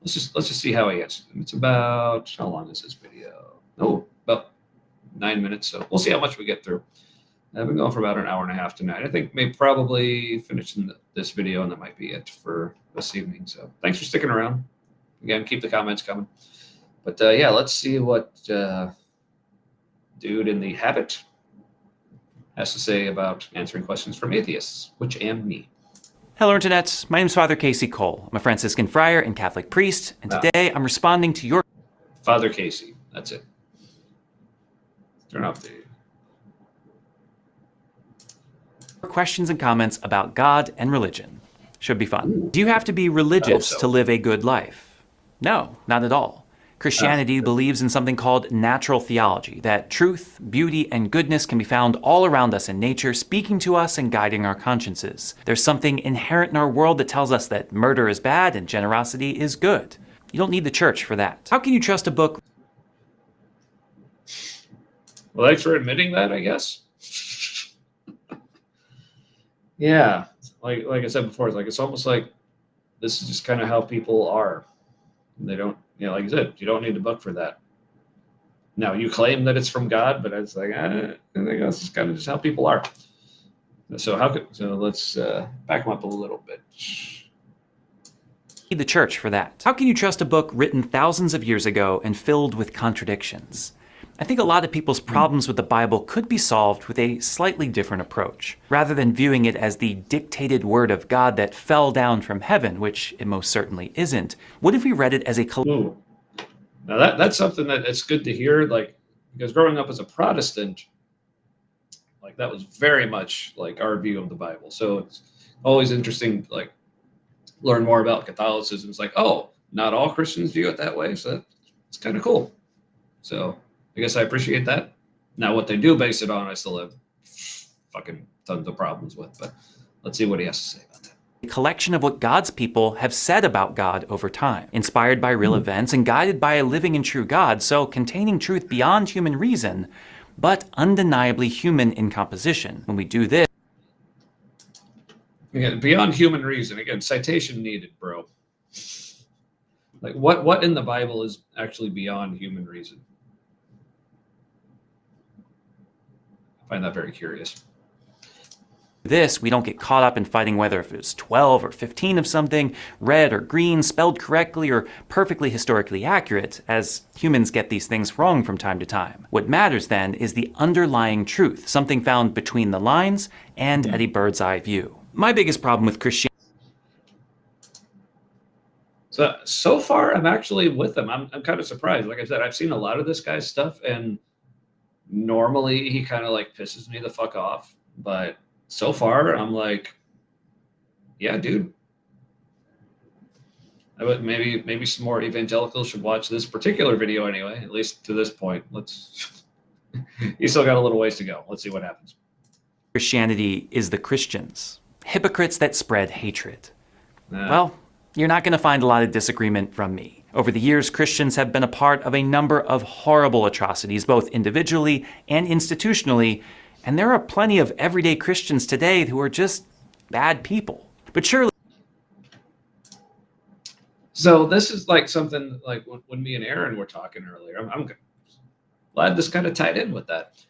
A: let's just see how I answer them. It's about, how long is this video? Oh, about 9 minutes. So we'll see how much we get through. I've been going for about an hour and a half tonight. I think maybe probably finishing this video, and that might be it for this evening. So thanks for sticking around. Again, keep the comments coming. But yeah, let's see what dude in the habit has to say about answering questions from atheists, which am me.
E: Hello, Internet. My name is Father Casey Cole. I'm a Franciscan friar and Catholic priest, and today I'm responding to your...
A: Father Casey, that's it. Turn off the...
E: questions and comments about God and religion. Should be fun. Do you have to be religious to live a good life? No, not at all. Christianity believes in something called natural theology, that truth, beauty, and goodness can be found all around us in nature, speaking to us and guiding our consciences. There's something inherent in our world that tells us that murder is bad and generosity is good. You don't need the church for that. How can you trust a book?
A: Well, thanks for admitting that, I guess. Yeah, like I said before, it's almost like this is just kind of how people are. They don't, like you said, you don't need a book for that. Now, you claim that it's from God, but it's like, I think that's just kind of just how people are. So let's back them up a little bit.
E: Need the church for that. How can you trust a book written thousands of years ago and filled with contradictions? I think a lot of people's problems with the Bible could be solved with a slightly different approach. Rather than viewing it as the dictated word of God that fell down from heaven, which it most certainly isn't, what if we read it as a...
A: Ooh. Now that's something it's good to hear, like, because growing up as a Protestant, like that was very much like our view of the Bible. So it's always interesting, like, learn more about Catholicism. It's like, oh, not all Christians view it that way. So it's kind of cool. So I guess I appreciate that. Now, what they do base it on, I still have fucking tons of problems with, but let's see what he has to say about that.
E: A collection of what God's people have said about God over time, inspired by real events and guided by a living and true God, so containing truth beyond human reason, but undeniably human in composition. When we do this...
A: Again, beyond human reason. Again, citation needed, bro. Like, what in the Bible is actually beyond human reason? I find that very curious.
E: This, we don't get caught up in fighting whether if it's 12 or 15 of something, red or green, spelled correctly or perfectly historically accurate, as humans get these things wrong from time to time. What matters then is the underlying truth, something found between the lines and at a bird's eye view. My biggest problem with Christianity...
A: So far, I'm actually with him. I'm kind of surprised. Like I said, I've seen a lot of this guy's stuff, and normally he kind of like pisses me the fuck off. But so far, I'm like, yeah, dude. Maybe some more evangelicals should watch this particular video anyway, at least to this point. You still got a little ways to go. Let's see what happens.
E: Christianity is the Christians, hypocrites that spread hatred. Well, you're not going to find a lot of disagreement from me. Over the years, Christians have been a part of a number of horrible atrocities, both individually and institutionally, and there are plenty of everyday Christians today who are just bad people. But surely...
A: So this is like something like when me and Erin were talking earlier. I'm glad this kind of tied in with that.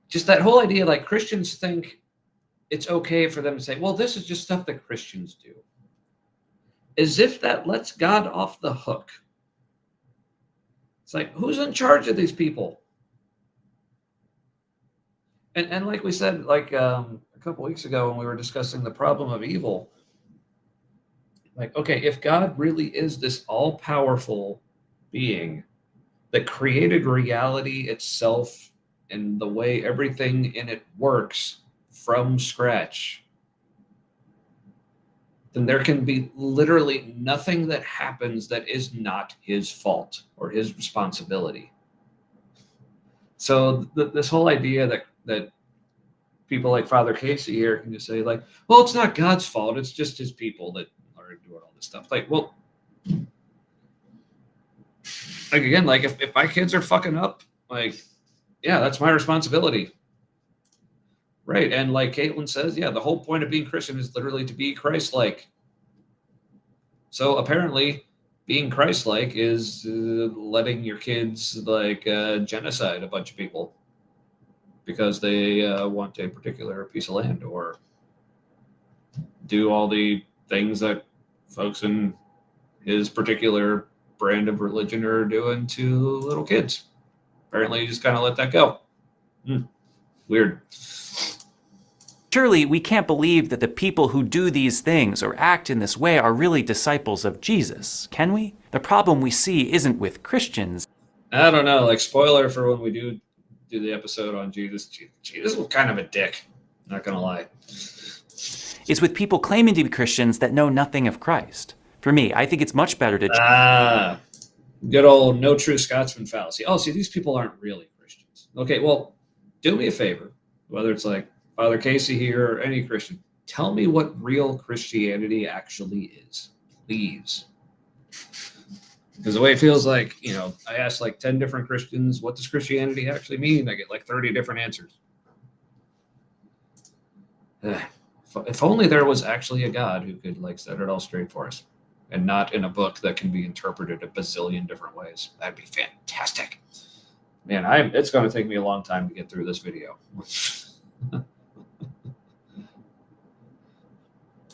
A: Just that whole idea, like Christians think it's okay for them to say, well, this is just stuff that Christians do. As if that lets God off the hook. It's like, who's in charge of these people? And like we said, like a couple weeks ago when we were discussing the problem of evil, like, okay, if God really is this all-powerful being that created reality itself and the way everything in it works from scratch, then there can be literally nothing that happens that is not his fault or his responsibility. So this whole idea that people like Father Casey here can just say, like, well, it's not God's fault, it's just his people that are doing all this stuff. Like, well, like again, like if my kids are fucking up, like, yeah, that's my responsibility. Right. And like Caitlin says, yeah, the whole point of being Christian is literally to be Christ-like. So apparently being Christ-like is letting your kids like genocide a bunch of people because they want a particular piece of land or do all the things that folks in his particular brand of religion are doing to little kids. Apparently you just kind of let that go. Weird.
E: Surely we can't believe that the people who do these things or act in this way are really disciples of Jesus, can we? The problem we see isn't with Christians.
A: I don't know, like spoiler for when we do the episode on Jesus. Jesus was kind of a dick, not gonna lie.
E: It's with people claiming to be Christians that know nothing of Christ. For me, I think it's much better to...
A: Good old no true Scotsman fallacy. Oh, see, these people aren't really Christians. Okay, well, do me a favor, whether it's like Father Casey here or any Christian, tell me what real Christianity actually is, please. Because the way it feels like, you know, I asked like 10 different Christians, what does Christianity actually mean? I get like 30 different answers. If only there was actually a God who could like set it all straight for us and not in a book that can be interpreted a bazillion different ways. That'd be fantastic. Man, it's going to take me a long time to get through this video.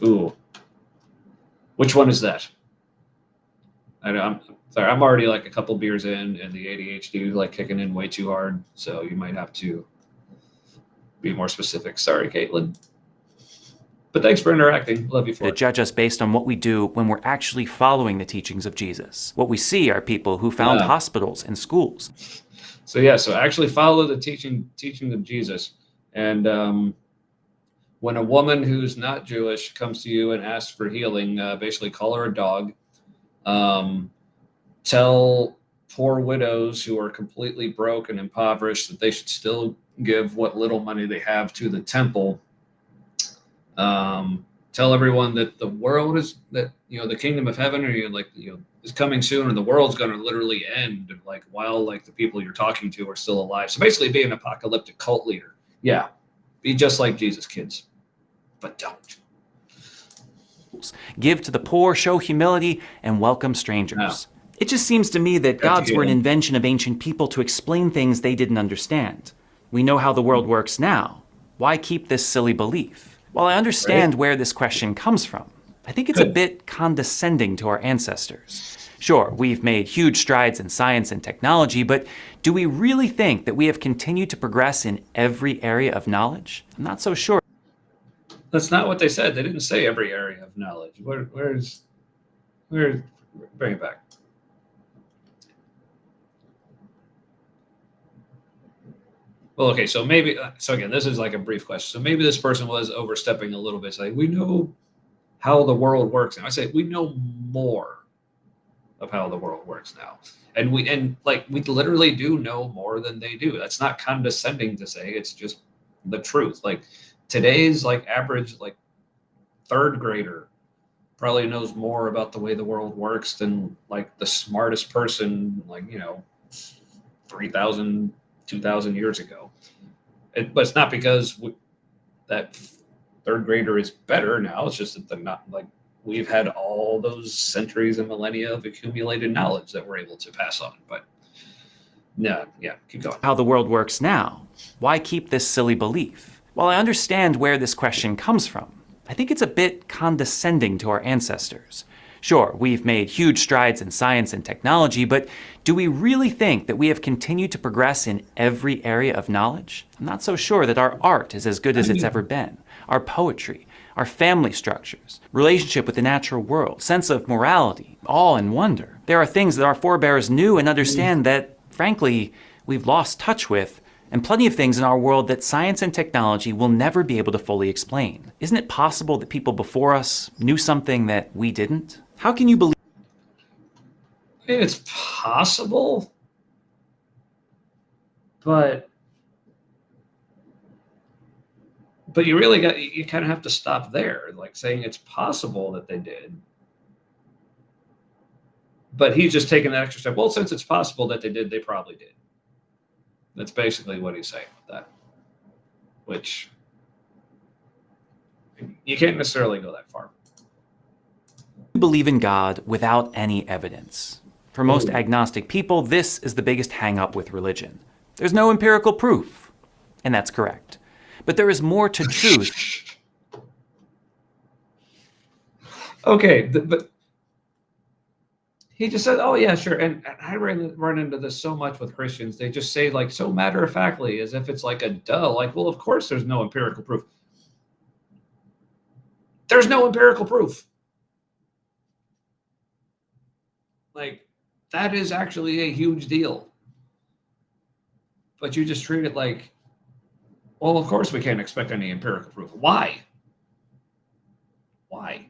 A: Ooh. Which one is that? I'm sorry, I'm already like a couple beers in and the ADHD like kicking in way too hard. So you might have to be more specific. Sorry, Caitlin. But thanks for interacting. Love you for it.
E: To judge us based on what we do when we're actually following the teachings of Jesus. What we see are people who found hospitals and schools.
A: So actually follow the teaching of Jesus. And when a woman who's not Jewish comes to you and asks for healing, basically call her a dog. Tell poor widows who are completely broke and impoverished that they should still give what little money they have to the temple. Tell everyone that the world is that, you know, the kingdom of heaven is coming soon and the world's going to literally end like while like the people you're talking to are still alive. So basically be an apocalyptic cult leader. Yeah. Be just like Jesus, kids, but don't.
E: Give to the poor, show humility, and welcome strangers.
A: No.
E: It just seems to me that gods were an invention of ancient people to explain things they didn't understand. We know how the world works now. Why keep this silly belief? While I understand where this question comes from, I think it's a bit condescending to our ancestors. Sure, we've made huge strides in science and technology, but do we really think that we have continued to progress in every area of knowledge? I'm not so sure.
A: That's not what they said. They didn't say every area of knowledge. Where's bring it back. Well, okay, so maybe, so again, this is like a brief question. So maybe this person was overstepping a little bit. It's like, we know how the world works now. I say we know more of how the world works now. And we literally do know more than they do. That's not condescending to say, it's just the truth. Like today's like average like third grader probably knows more about the way the world works than like the smartest person, like, 3,000, 2,000 years ago. But it's not because that third grader is better now. It's just that they're not like, we've had all those centuries and millennia of accumulated knowledge that we're able to pass on. But no, yeah, keep going.
E: How the world works now. Why keep this silly belief? While I understand where this question comes from, I think it's a bit condescending to our ancestors. Sure, we've made huge strides in science and technology, but do we really think that we have continued to progress in every area of knowledge? I'm not so sure that our art is as good as it's ever been. Our poetry, our family structures, relationship with the natural world, sense of morality, awe and wonder. There are things that our forebears knew and understand that, frankly, we've lost touch with, and plenty of things in our world that science and technology will never be able to fully explain. Isn't it possible that people before us knew something that we didn't? How can you believe?
A: I mean, it's possible, but you kind of have to stop there, like saying it's possible that they did. But he's just taking that extra step. Well, since it's possible that they did, they probably did. That's basically what he's saying with that, which you can't necessarily go that far.
E: Believe in God without any evidence. For most agnostic people, this is the biggest hang-up with religion. There's no empirical proof, and that's correct. But there is more to truth.
A: Okay, but he just said, oh, yeah, sure. And I run into this so much with Christians. They just say, like, so matter-of-factly, as if it's like a duh. Like, well, of course there's no empirical proof. There's no empirical proof. Like, that is actually a huge deal. But you just treat it like, well, of course we can't expect any empirical proof. Why? Why?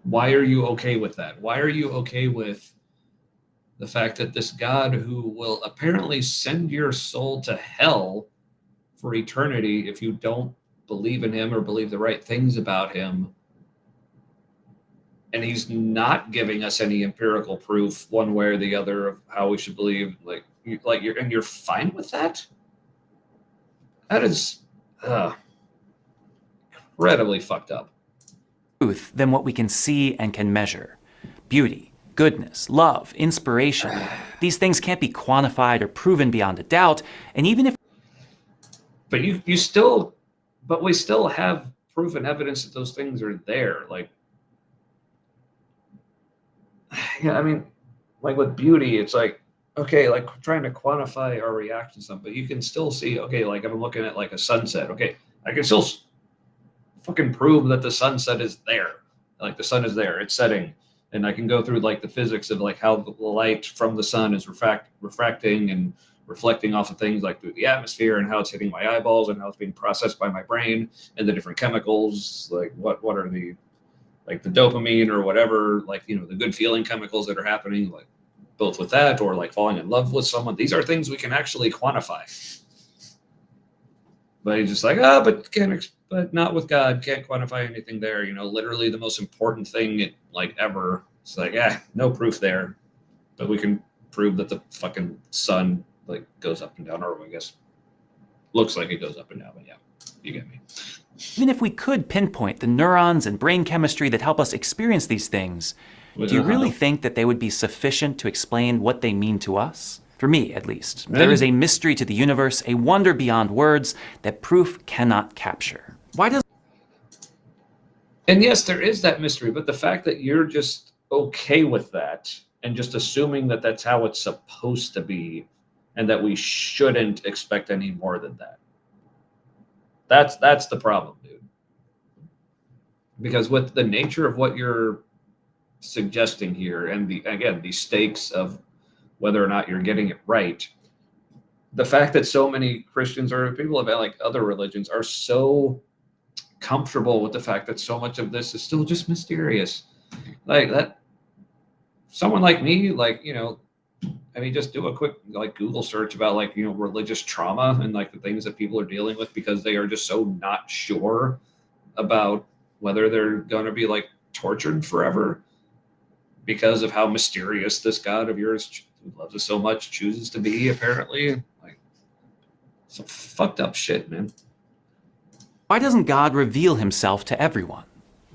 A: Why are you okay with that? Why are you okay with the fact that this God who will apparently send your soul to hell for eternity if you don't believe in him or believe the right things about him, and he's not giving us any empirical proof one way or the other of how we should believe, you're fine with that? That is incredibly fucked up.
E: Truth than what we can see and can measure. Beauty, goodness, love, inspiration. These things can't be quantified or proven beyond a doubt, and even if...
A: But we still have proof and evidence that those things are there. Like, yeah, I mean, like with beauty, it's like, okay, like trying to quantify our reaction to something, but you can still see, okay, like I'm looking at like a sunset. Okay, I can still fucking prove that the sunset is there. Like the sun is there, it's setting. And I can go through like the physics of like how the light from the sun is refracting and reflecting off of things like through the atmosphere and how it's hitting my eyeballs and how it's being processed by my brain and the different chemicals, like what are the, like the dopamine or whatever, like, the good feeling chemicals that are happening, like both with that or like falling in love with someone. These are things we can actually quantify. But he's just like, but not with God. Can't quantify anything there. Literally the most important thing ever. It's like, no proof there, but we can prove that the fucking sun like goes up and down, or I guess looks like it goes up and down. But yeah, you get me.
E: Even if we could pinpoint the neurons and brain chemistry that help us experience these things, do you really think that they would be sufficient to explain what they mean to us? For me, at least, there is a mystery to the universe, a wonder beyond words that proof cannot capture.
A: And yes, there is that mystery, but the fact that you're just okay with that and just assuming that that's how it's supposed to be and that we shouldn't expect any more than that. That's the problem, dude. Because with the nature of what you're suggesting here and the stakes of whether or not you're getting it right, the fact that so many Christians or people about like other religions are so comfortable with the fact that so much of this is still just mysterious. Like that, someone like me, like, you know, I mean, just do a quick like Google search about like, you know, religious trauma and like the things that people are dealing with because they are just so not sure about whether they're going to be like tortured forever because of how mysterious this God of yours who loves us so much chooses to be, apparently. Like, some fucked up shit, man.
E: Why doesn't God reveal himself to everyone?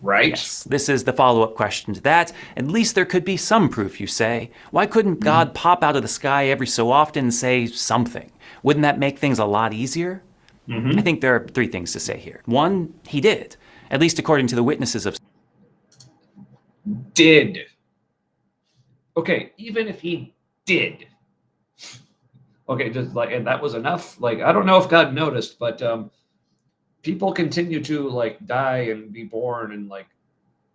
A: Right?
E: Yes, this is the follow-up question to that. At least there could be some proof, you say. Why couldn't God pop out of the sky every so often and say something? Wouldn't that make things a lot easier? I think there are 3 things to say here. 1, he did, at least according to the witnesses of...
A: Did. Okay, even if he did. Okay, just like, and that was enough. Like, I don't know if God noticed, but people continue to like die and be born, and like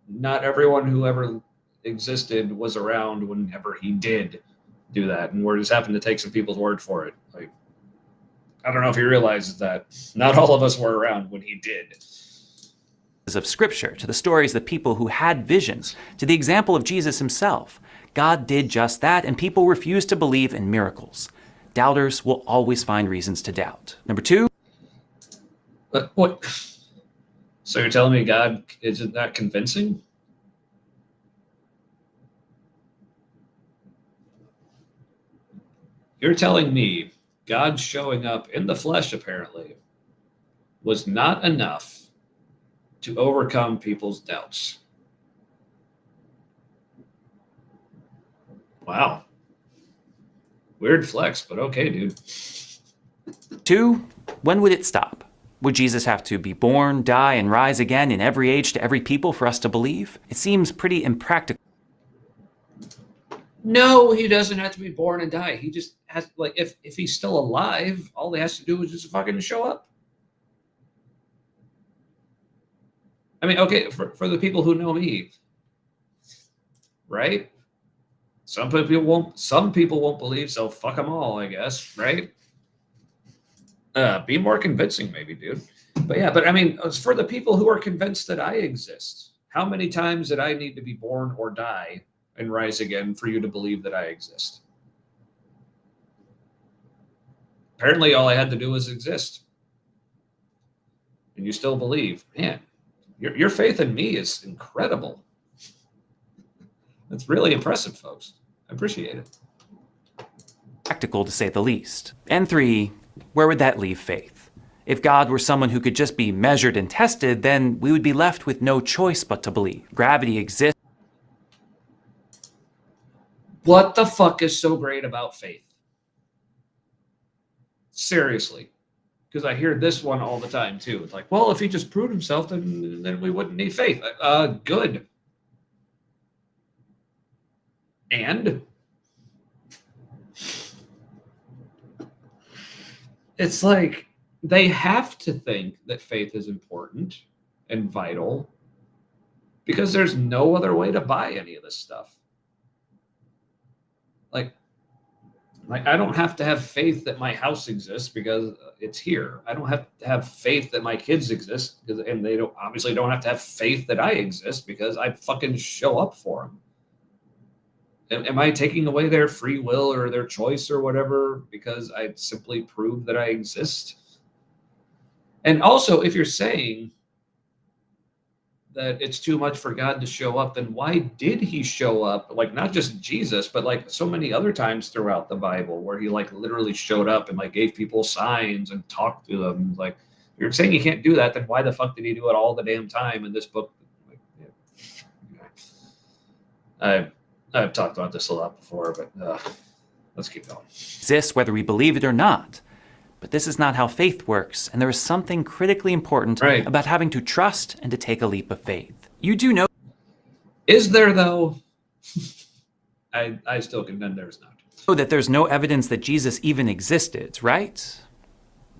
A: not everyone who ever existed was around whenever he did do that, and we're just having to take some people's word for it. Like, I don't know if he realizes that not all of us were around when he did.
E: Of Scripture, to the stories of people who had visions, to the example of Jesus himself. God did just that, and people refuse to believe in miracles. Doubters will always find reasons to doubt. Number 2.
A: What? So you're telling me God isn't that convincing? You're telling me God showing up in the flesh, apparently, was not enough to overcome people's doubts. Wow. Weird flex, but okay, dude.
E: 2, when would it stop? Would Jesus have to be born, die, and rise again in every age to every people for us to believe? It seems pretty impractical.
A: No, he doesn't have to be born and die. He just has, like, if he's still alive, all he has to do is just fucking show up. I mean, okay, for the people who know me, right? Some people won't believe, so fuck them all, I guess, right? Be more convincing, maybe, dude. But yeah, but I mean, it's for the people who are convinced that I exist. How many times did I need to be born or die and rise again for you to believe that I exist? Apparently, all I had to do was exist. And you still believe. Man, your faith in me is incredible. That's really impressive, folks. I appreciate it.
E: Practical, to say the least. And 3, where would that leave faith? If God were someone who could just be measured and tested, then we would be left with no choice but to believe. Gravity exists.
A: What the fuck is so great about faith? Seriously. Because I hear this one all the time, too. It's like, well, if he just proved himself, then we wouldn't need faith. Good. And it's like they have to think that faith is important and vital because there's no other way to buy any of this stuff. Like I don't have to have faith that my house exists because it's here. I don't have to have faith that my kids exist and they don't have to have faith that I exist because I fucking show up for them. Am I taking away their free will or their choice or whatever because I simply prove that I exist? And also, if you're saying that it's too much for God to show up, then why did he show up? Like, not just Jesus, but like so many other times throughout the Bible where he like literally showed up and like gave people signs and talked to them. Like, if you're saying you can't do that, then why the fuck did he do it all the damn time in this book? Like, yeah. I've talked about this a lot before, but let's keep going.
E: Exists whether we believe it or not. But this is not how faith works, and there is something critically important about having to trust and to take a leap of faith. You do know...
A: Is there, though? I still contend there's not.
E: That there's no evidence that Jesus even existed, right?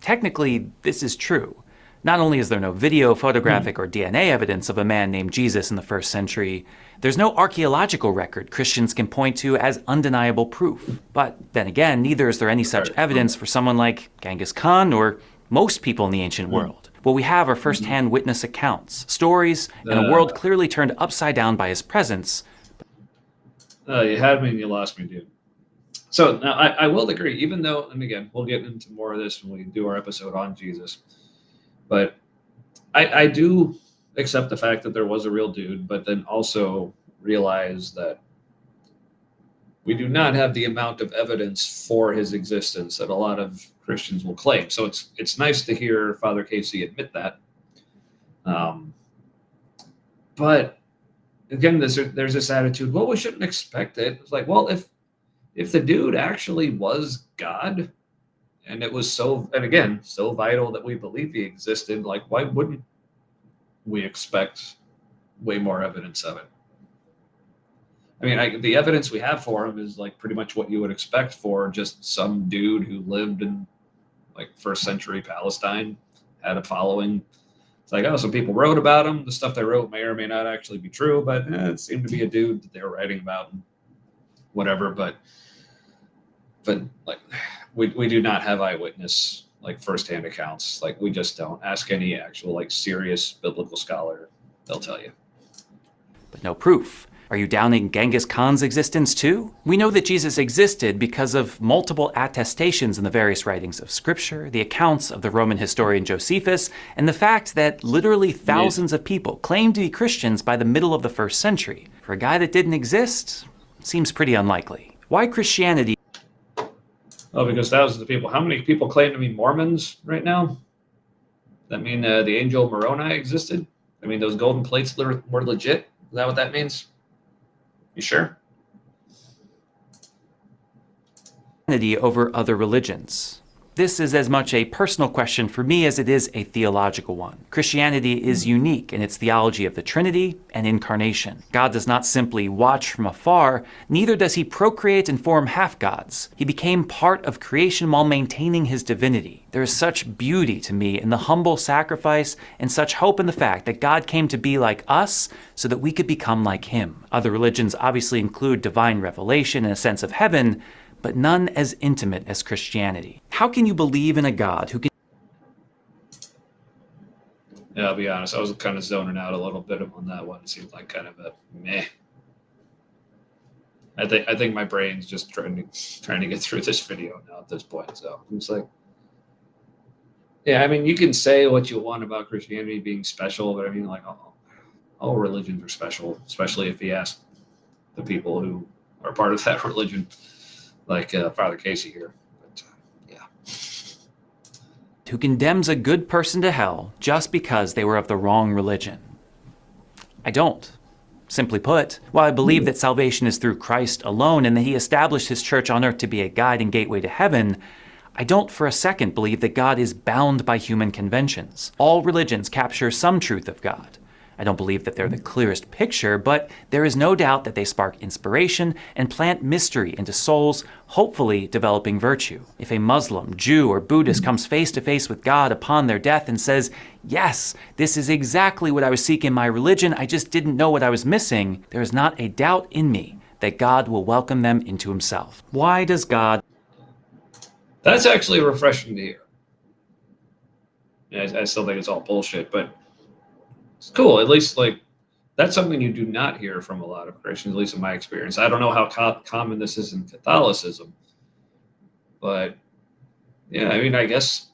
E: Technically, this is true. Not only is there no video, photographic, or DNA evidence of a man named Jesus in the 1st century, there's no archaeological record Christians can point to as undeniable proof. But then again, neither is there any such evidence for someone like Genghis Khan or most people in the ancient world. What we have are first-hand witness accounts, stories, and a world clearly turned upside down by his presence.
A: You had me and you lost me, dude. So now I will agree, even though, and again, we'll get into more of this when we do our episode on Jesus, but I do accept the fact that there was a real dude, but then also realize that we do not have the amount of evidence for his existence that a lot of Christians will claim. So it's nice to hear Father Casey admit that. But again, there's this attitude, well, we shouldn't expect it. It's like, well, if the dude actually was God, and it was so vital that we believe he existed, like, why wouldn't we expect way more evidence of it? I mean, the evidence we have for him is like pretty much what you would expect for just some dude who lived in like first century Palestine, had a following. It's like, oh, some people wrote about him. The stuff they wrote may or may not actually be true, but it seemed to be a dude that they were writing about and whatever. But like, we do not have eyewitness, like firsthand accounts. Like, we just don't. Ask any actual like serious biblical scholar, they'll tell you.
E: But no proof. Are you doubting Genghis Khan's existence too? We know that Jesus existed because of multiple attestations in the various writings of Scripture, the accounts of the Roman historian Josephus, and the fact that literally thousands of people claimed to be Christians by the middle of the 1st century. For a guy that didn't exist, seems pretty unlikely. Why Christianity?
A: Oh, because thousands of people. How many people claim to be Mormons right now? That mean the angel Moroni existed? I mean, those golden plates were legit? Is that what that means? You sure?
E: Over other religions. This is as much a personal question for me as it is a theological one. Christianity is unique in its theology of the Trinity and incarnation. God does not simply watch from afar, neither does he procreate and form half-gods. He became part of creation while maintaining his divinity. There is such beauty to me in the humble sacrifice and such hope in the fact that God came to be like us so that we could become like him. Other religions obviously include divine revelation and a sense of heaven, but none as intimate as Christianity. How can you believe in a God who can...
A: Yeah, I'll be honest. I was kind of zoning out a little bit on that one. It seemed like kind of a meh. I think my brain's just trying to get through this video now at this point. So it's like, yeah, I mean, you can say what you want about Christianity being special, but I mean, like, all religions are special, especially if you ask the people who are part of that religion. Like Father Casey here. But, yeah.
E: Who condemns a good person to hell just because they were of the wrong religion? I don't. Simply put, while I believe that salvation is through Christ alone and that he established his church on earth to be a guide and gateway to heaven, I don't for a second believe that God is bound by human conventions. All religions capture some truth of God. I don't believe that they're the clearest picture, but there is no doubt that they spark inspiration and plant mystery into souls, hopefully developing virtue. If a Muslim, Jew, or Buddhist comes face to face with God upon their death and says, yes, this is exactly what I was seeking in my religion, I just didn't know what I was missing, there is not a doubt in me that God will welcome them into himself. Why does God...
A: That's actually refreshing to hear. Yeah, I still think it's all bullshit, but it's cool. At least, like, that's something you do not hear from a lot of Christians, at least in my experience. I don't know how common this is in Catholicism, but yeah, I mean, I guess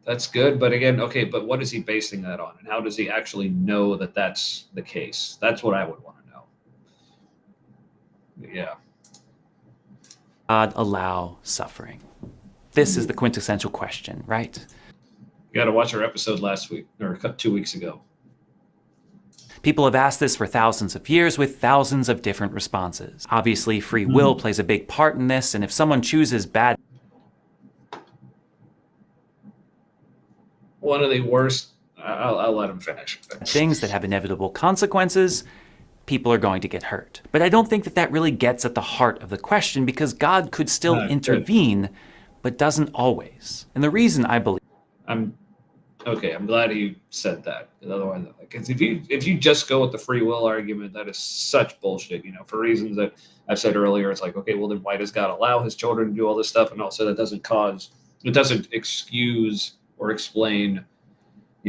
A: that's good. But again, okay, but what is he basing that on? And how does he actually know that that's the case? That's what I would want to know. Yeah.
E: God allow suffering? This is the quintessential question, right?
A: You got to watch our episode last week, or 2 weeks ago.
E: People have asked this for thousands of years with thousands of different responses. Obviously, free will plays a big part in this, and if someone chooses bad...
A: One of the worst, I'll let him finish.
E: things that have inevitable consequences, people are going to get hurt. But I don't think that that really gets at the heart of the question, because God could still intervene, but doesn't always. And the reason I believe...
A: I'm glad he said that. Because otherwise, like, if you just go with the free will argument, that is such bullshit. You know, for reasons that I've said earlier, it's like, okay, well then why does God allow his children to do all this stuff? And also that doesn't excuse or explain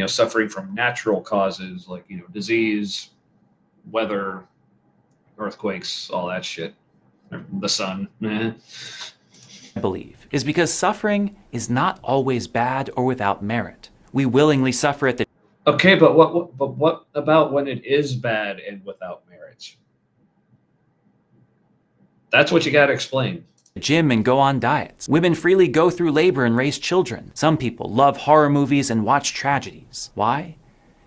A: suffering from natural causes like, disease, weather, earthquakes, all that shit, the sun.
E: I believe, is because suffering is not always bad or without merit. We willingly suffer at the
A: Okay, but what about when it is bad and without merit? That's what you got to explain.
E: gym and go on diets. Women freely go through labor and raise children. Some people love horror movies and watch tragedies. Why?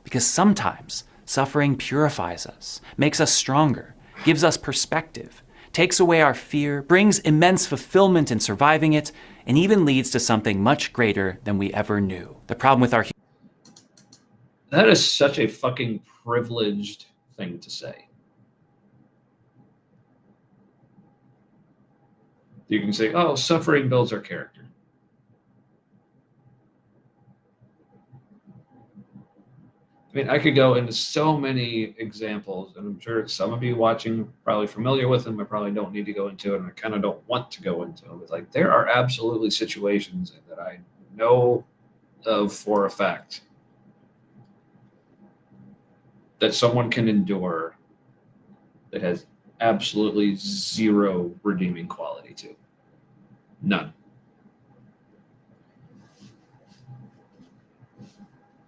E: Because sometimes suffering purifies us, makes us stronger, gives us perspective, takes away our fear, brings immense fulfillment in surviving it, and even leads to something much greater than we ever knew. The problem with our
A: That is such a fucking privileged thing to say. You can say, oh, suffering builds our character. I mean, I could go into so many examples, and I'm sure some of you watching are probably familiar with them. I probably don't need to go into it, and I kind of don't want to go into it. But like, there are absolutely situations that I know of for a fact that someone can endure that has absolutely zero redeeming quality to it. None.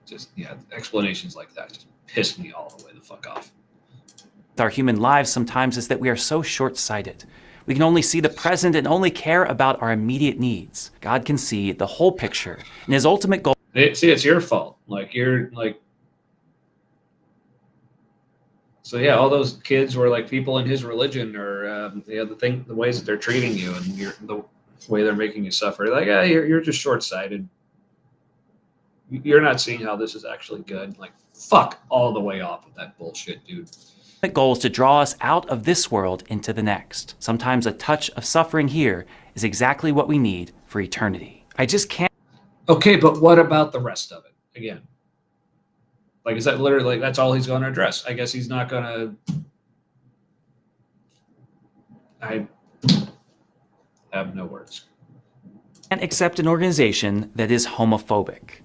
A: Just, explanations like that just piss me all the way the fuck off.
E: Our human lives sometimes is that we are so short-sighted. We can only see the present and only care about our immediate needs. God can see the whole picture, and his ultimate goal.
A: See, it's your fault. Like, you're like. So yeah, all those kids were like people in his religion, or the ways that they're treating you, and the way they're making you suffer. Like, you're just short-sighted. You're not seeing how this is actually good. Like, fuck all the way off with that bullshit, dude.
E: The goal is to draw us out of this world into the next. Sometimes a touch of suffering here is exactly what we need for eternity. I just can't.
A: Okay, but what about the rest of it? Again, like, is that literally that's all he's going to address? I guess he's not going to. I have no words.
E: Can't accept an organization that is homophobic.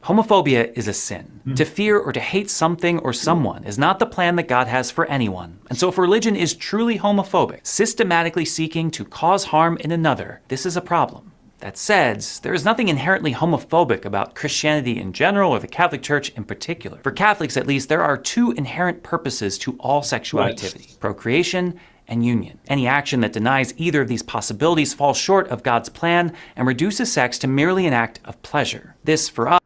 E: Homophobia is a sin. To fear or to hate something or someone is not the plan that God has for anyone. And so if religion is truly homophobic, systematically seeking to cause harm in another, this is a problem. That said, there is nothing inherently homophobic about Christianity in general or the Catholic Church in particular. For Catholics, at least, there are two inherent purposes to all sexual activity: procreation and union. Any action that denies either of these possibilities falls short of God's plan and reduces sex to merely an act of pleasure. This, for us,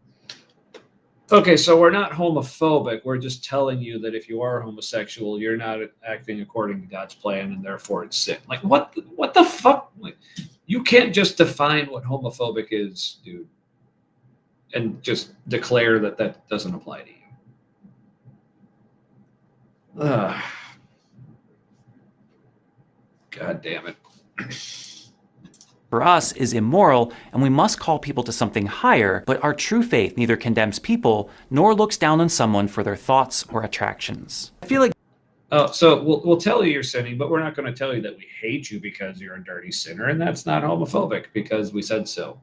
A: Okay, so we're not homophobic. We're just telling you that if you are homosexual, you're not acting according to God's plan, and therefore it's sin. Like, what the fuck? Like, you can't just define what homophobic is, dude, and just declare that that doesn't apply to you. God damn it.
E: for us, is immoral, and we must call people to something higher, but our true faith neither condemns people nor looks down on someone for their thoughts or attractions. I feel like
A: So we'll tell you you're sinning, but we're not going to tell you that we hate you because you're a dirty sinner, and that's not homophobic because we said so.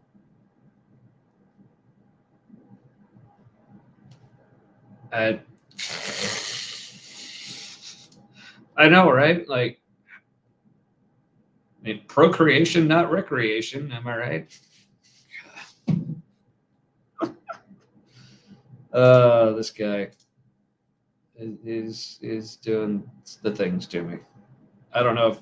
A: I know, right? Like, I mean, procreation, not recreation. Am I right? This guy is doing the things to me. I don't know if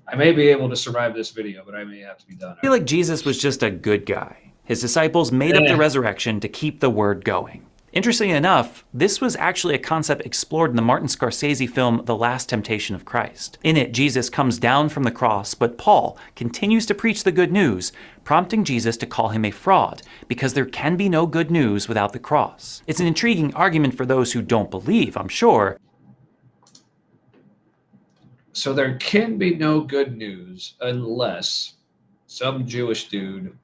A: I may be able to survive this video, but I may have to be done.
E: I feel like Jesus was just a good guy. His disciples made up the resurrection to keep the word going. Interestingly enough, this was actually a concept explored in the Martin Scorsese film The Last Temptation of Christ. In it, Jesus comes down from the cross, but Paul continues to preach the good news, prompting Jesus to call him a fraud, because there can be no good news without the cross. It's an intriguing argument for those who don't believe, I'm sure.
A: So there can be no good news unless some Jewish dude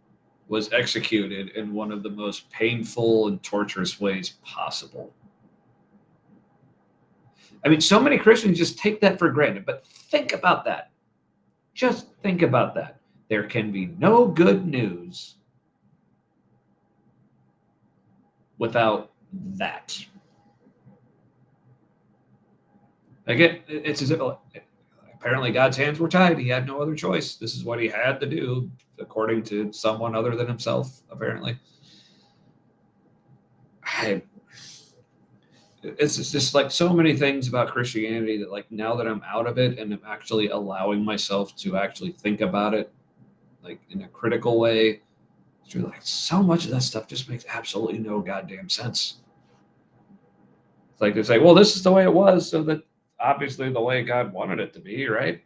A: was executed in one of the most painful and torturous ways possible. I mean, so many Christians just take that for granted, but think about that. Just think about that. There can be no good news without that. Again, it's as if apparently God's hands were tied. He had no other choice. This is what he had to do, according to someone other than himself, apparently. It's just like so many things about Christianity that, like, now that I'm out of it and I'm actually allowing myself to actually think about it, like, in a critical way, it's really like so much of that stuff just makes absolutely no goddamn sense. It's like they say, well, this is the way it was, so that obviously the way God wanted it to be, right?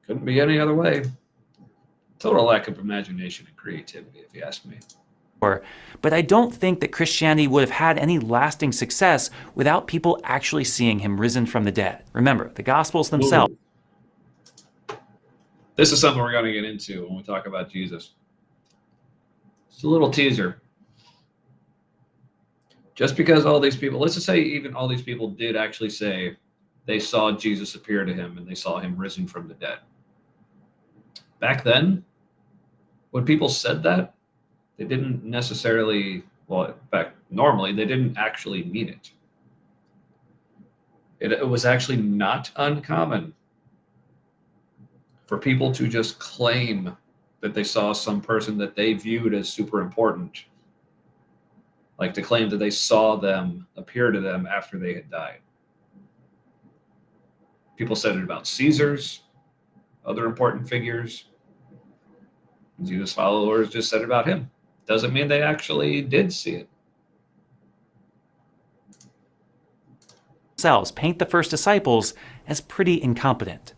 A: Couldn't be any other way. Total lack of imagination and creativity, if you ask me.
E: But I don't think that Christianity would have had any lasting success without people actually seeing him risen from the dead. Remember, the Gospels themselves.
A: Ooh. This is something we're going to get into when we talk about Jesus. It's a little teaser. Just because all these people, let's just say even all these people did actually say they saw Jesus appear to him and they saw him risen from the dead. Back then, when people said that, they didn't necessarily, well, in fact, normally they didn't actually mean it. It was actually not uncommon for people to just claim that they saw some person that they viewed as super important, like to claim that they saw them appear to them after they had died. People said it about Caesars, other important figures. Jesus' followers just said it about him. Doesn't mean they actually did see it.
E: Themselves paint the first disciples as pretty incompetent.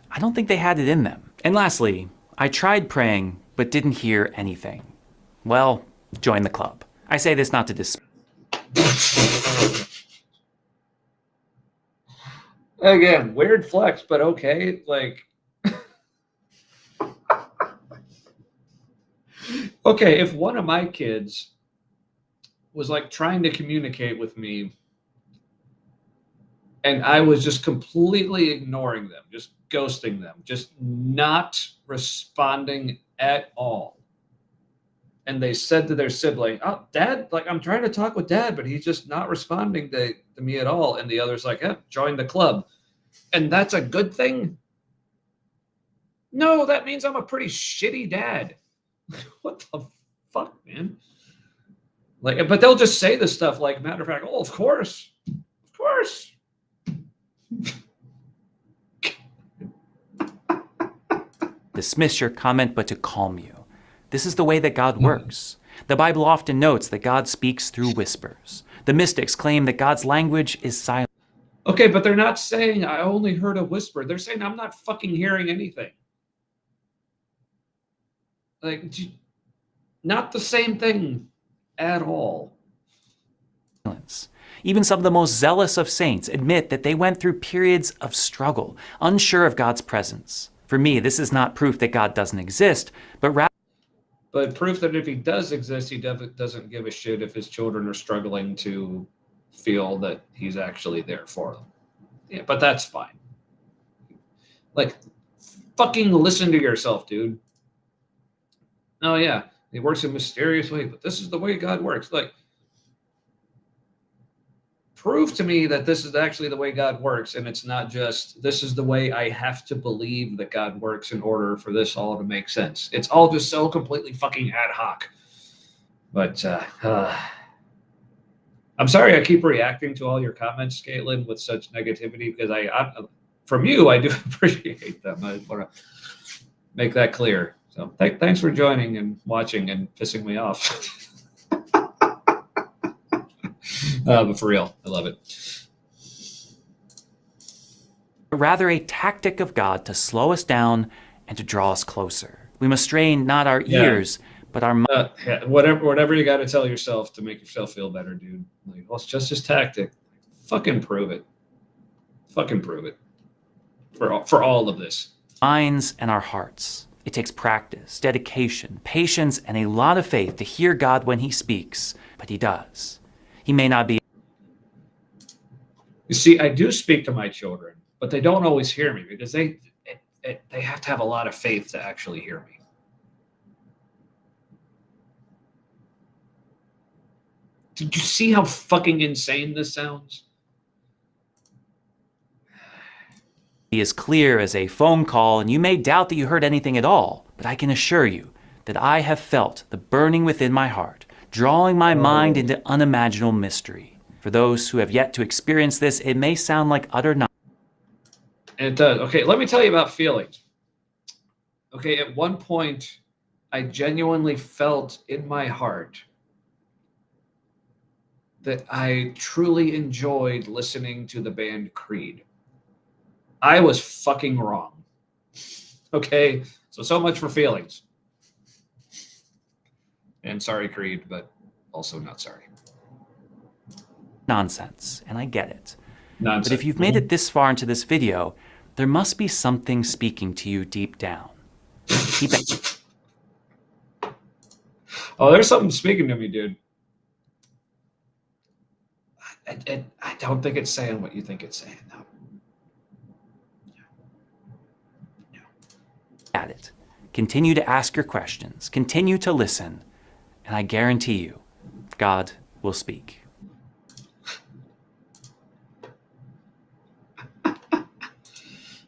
E: I don't think they had it in them. And lastly, I tried praying but didn't hear anything. Well, join the club. I say this not to
A: Again, weird flex, but okay. Like, okay, if one of my kids was like trying to communicate with me and I was just completely ignoring them, just ghosting them, just not responding at all. And they said to their sibling, oh, Dad, like, I'm trying to talk with Dad, but he's just not responding to me at all. And the other's like, yeah, join the club. And that's a good thing? No, that means I'm a pretty shitty dad. What the fuck, man? Like, but they'll just say this stuff like, matter of fact, oh, of course. Of course.
E: dismiss your comment, but to calm you. This is the way that God works. The Bible often notes that God speaks through whispers. The mystics claim that God's language is silent.
A: Okay, but they're not saying I only heard a whisper. They're saying I'm not fucking hearing anything. Like, not the same thing at all.
E: Even some of the most zealous of saints admit that they went through periods of struggle, unsure of God's presence. For me, this is not proof that God doesn't exist, but rather
A: proof that if he does exist, he doesn't give a shit if his children are struggling to feel that he's actually there for them. Yeah, but that's fine. Like, fucking listen to yourself, dude. Oh, yeah, he works in mysterious ways, but this is the way God works. Like, prove to me that this is actually the way God works, and it's not just, this is the way I have to believe that God works in order for this all to make sense. It's all just so completely fucking ad hoc. But I'm sorry I keep reacting to all your comments, Caitlin, with such negativity, because I from you, I do appreciate them. I want to make that clear. So thanks for joining and watching and pissing me off. But for real, I love it.
E: rather a tactic of God to slow us down and to draw us closer. We must strain not our ears, but our minds.
A: Whatever you got to tell yourself to make yourself feel better, dude. Like, well, it's just his tactic. Fucking prove it. Fucking prove it. For all of this.
E: Minds and our hearts. It takes practice, dedication, patience, and a lot of faith to hear God when he speaks, but he does. He may not be.
A: You see, I do speak to my children, but they don't always hear me because they have to have a lot of faith to actually hear me. Did you see how fucking insane this sounds?
E: As clear as a phone call, and you may doubt that you heard anything at all, but I can assure you that I have felt the burning within my heart, drawing my mind into unimaginable mystery. For those who have yet to experience this, it may sound like utter nonsense.
A: It does. Okay, let me tell you about feelings. Okay, at one point, I genuinely felt in my heart that I truly enjoyed listening to the band Creed. I was fucking wrong. Okay, so much for feelings. And sorry, Creed, but also not sorry.
E: Nonsense, and I get it.
A: Nonsense.
E: But if you've made it this far into this video, there must be something speaking to you deep down. Keep it.
A: Oh, there's something speaking to me, dude. I don't think it's saying what you think it's saying, though.
E: At it. Continue to ask your questions. Continue to listen. And I guarantee you, God will speak.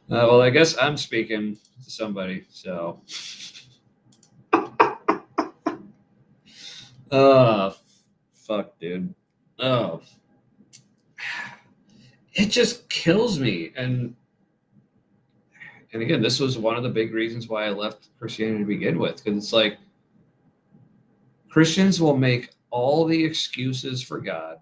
A: Well, I guess I'm speaking to somebody, so. Oh, fuck, dude. Oh. It just kills me. And again, this was one of the big reasons why I left Christianity to begin with, because it's like Christians will make all the excuses for God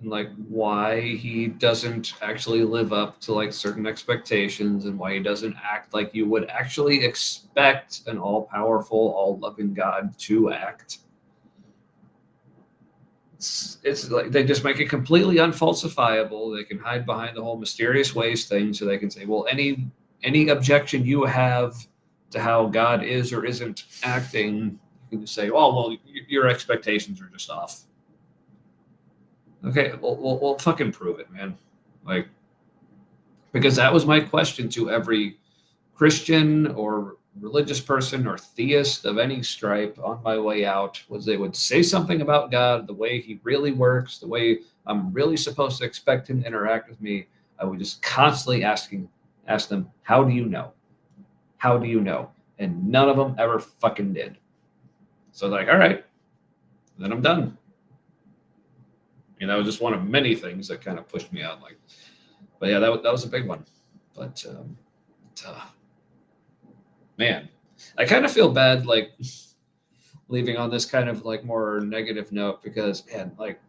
A: and like why he doesn't actually live up to like certain expectations and why he doesn't act like you would actually expect an all-powerful, all-loving God to act. It's like they just make it completely unfalsifiable. They can hide behind the whole mysterious ways thing, so they can say, well, any objection you have to how God is or isn't acting, you can just say, oh, well, your expectations are just off. Okay, well, fucking prove it, man. Like, because that was my question to every Christian or religious person or theist of any stripe on my way out, was they would say something about God, the way he really works, the way I'm really supposed to expect him to interact with me. I would just constantly ask them, how do you know? How do you know? And none of them ever fucking did. So like, all right, then I'm done. And that was just one of many things that kind of pushed me out. Like, but yeah, that was a big one. But man, I kind of feel bad like leaving on this kind of like more negative note, because man, like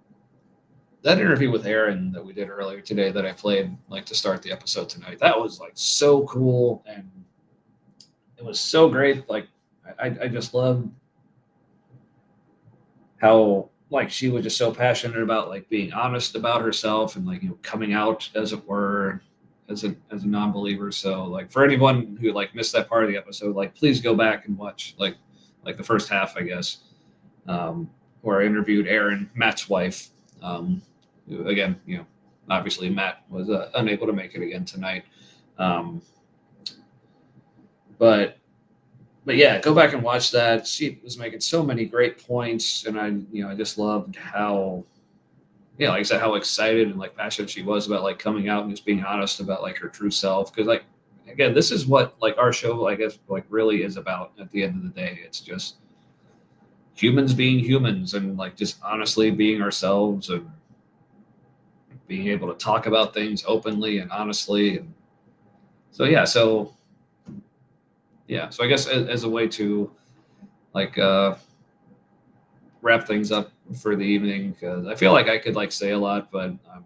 A: that interview with Erin that we did earlier today that I played like to start the episode tonight, that was like so cool and it was so great. Like I just love how like she was just so passionate about like being honest about herself and like, you know, coming out as it were as a non-believer. So like for anyone who like missed that part of the episode, like please go back and watch like the first half, I guess, where I interviewed Erin, Matt's wife. Who, again, you know, obviously Matt was unable to make it again tonight. But yeah, go back and watch that. She was making so many great points, and I just loved how, yeah, like I said, how excited and like passionate she was about like coming out and just being honest about like her true self. Because like, again, this is what like our show, I guess, like really is about. At the end of the day, it's just humans being humans and like just honestly being ourselves and being able to talk about things openly and honestly. And so so I guess as a way to like wrap things up for the evening, because I feel like I could like say a lot, but I'm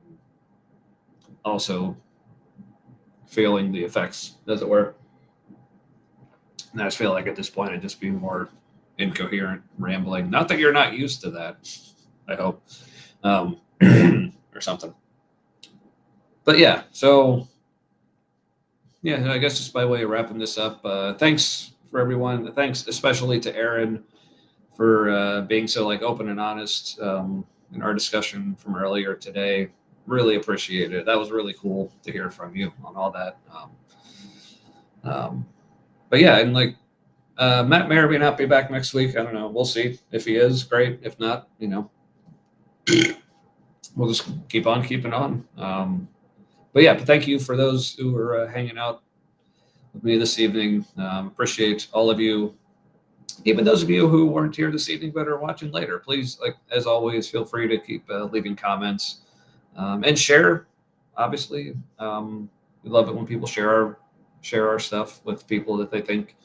A: also feeling the effects, as it were. And I just feel like at this point I'd just be more incoherent, rambling. Not that you're not used to that, I hope, or something. But yeah, so yeah, I guess just by way of wrapping this up, thanks for everyone. Thanks especially to Erin for being so like open and honest in our discussion from earlier today. Really appreciate it. That was really cool to hear from you on all that. But yeah, and like Matt may or may not be back next week. I don't know. We'll see. If he is, great. If not, we'll just keep on keeping on. But thank you for those who are hanging out with me this evening. Appreciate all of you. Even those of you who weren't here this evening but are watching later, please, like as always, feel free to keep leaving comments and share. Obviously, we love it when people share our stuff with people that they think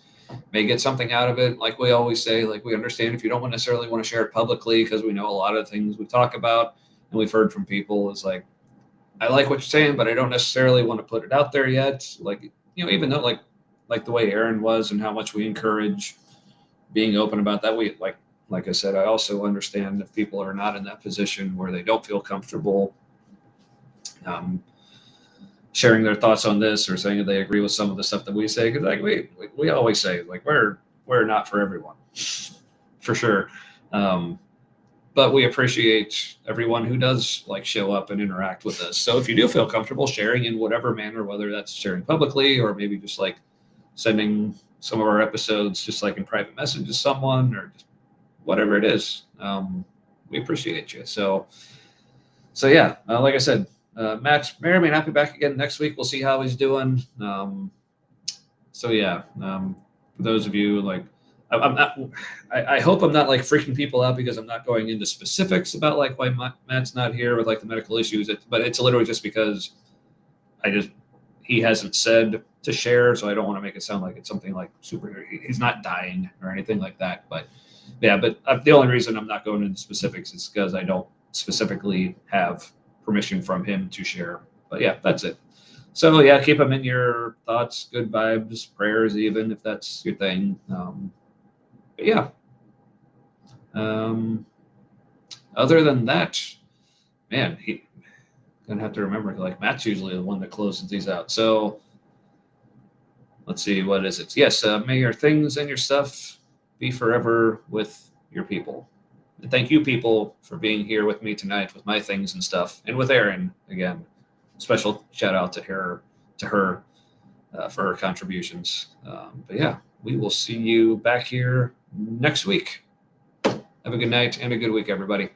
A: may get something out of it. Like we always say, like we understand if you don't necessarily want to share it publicly, because we know a lot of things we talk about and we've heard from people is like, I like what you're saying, but I don't necessarily want to put it out there yet. Like, even though like the way Erin was and how much we encourage being open about that, we like I said, I also understand if people are not in that position where they don't feel comfortable sharing their thoughts on this or saying that they agree with some of the stuff that we say, because like we always say, like we're not for everyone, for sure, but we appreciate everyone who does like show up and interact with us. So if you do feel comfortable sharing in whatever manner, whether that's sharing publicly or maybe just like sending some of our episodes just like in private message to someone or just whatever it is, we appreciate you. So yeah, like I said, Matt may or may not be back again next week. We'll see how he's doing. For those of you, like, I hope I'm not like freaking people out because I'm not going into specifics about like why Matt's not here with like the medical issues. But it's literally just because he hasn't said to share, so I don't want to make it sound like it's something like super. He's not dying or anything like that. But the only reason I'm not going into specifics is because I don't specifically have permission from him to share. But yeah, that's it. So yeah, keep them in your thoughts, good vibes, prayers, even if that's your thing. Other than that, man, gonna have to remember, like Matt's usually the one that closes these out. So let's see, what is it? Yes, may your things and your stuff be forever with your people. And thank you, people, for being here with me tonight with my things and stuff, and with Erin again. Special shout out to her for her contributions. But yeah, we will see you back here next week. Have a good night and a good week, everybody.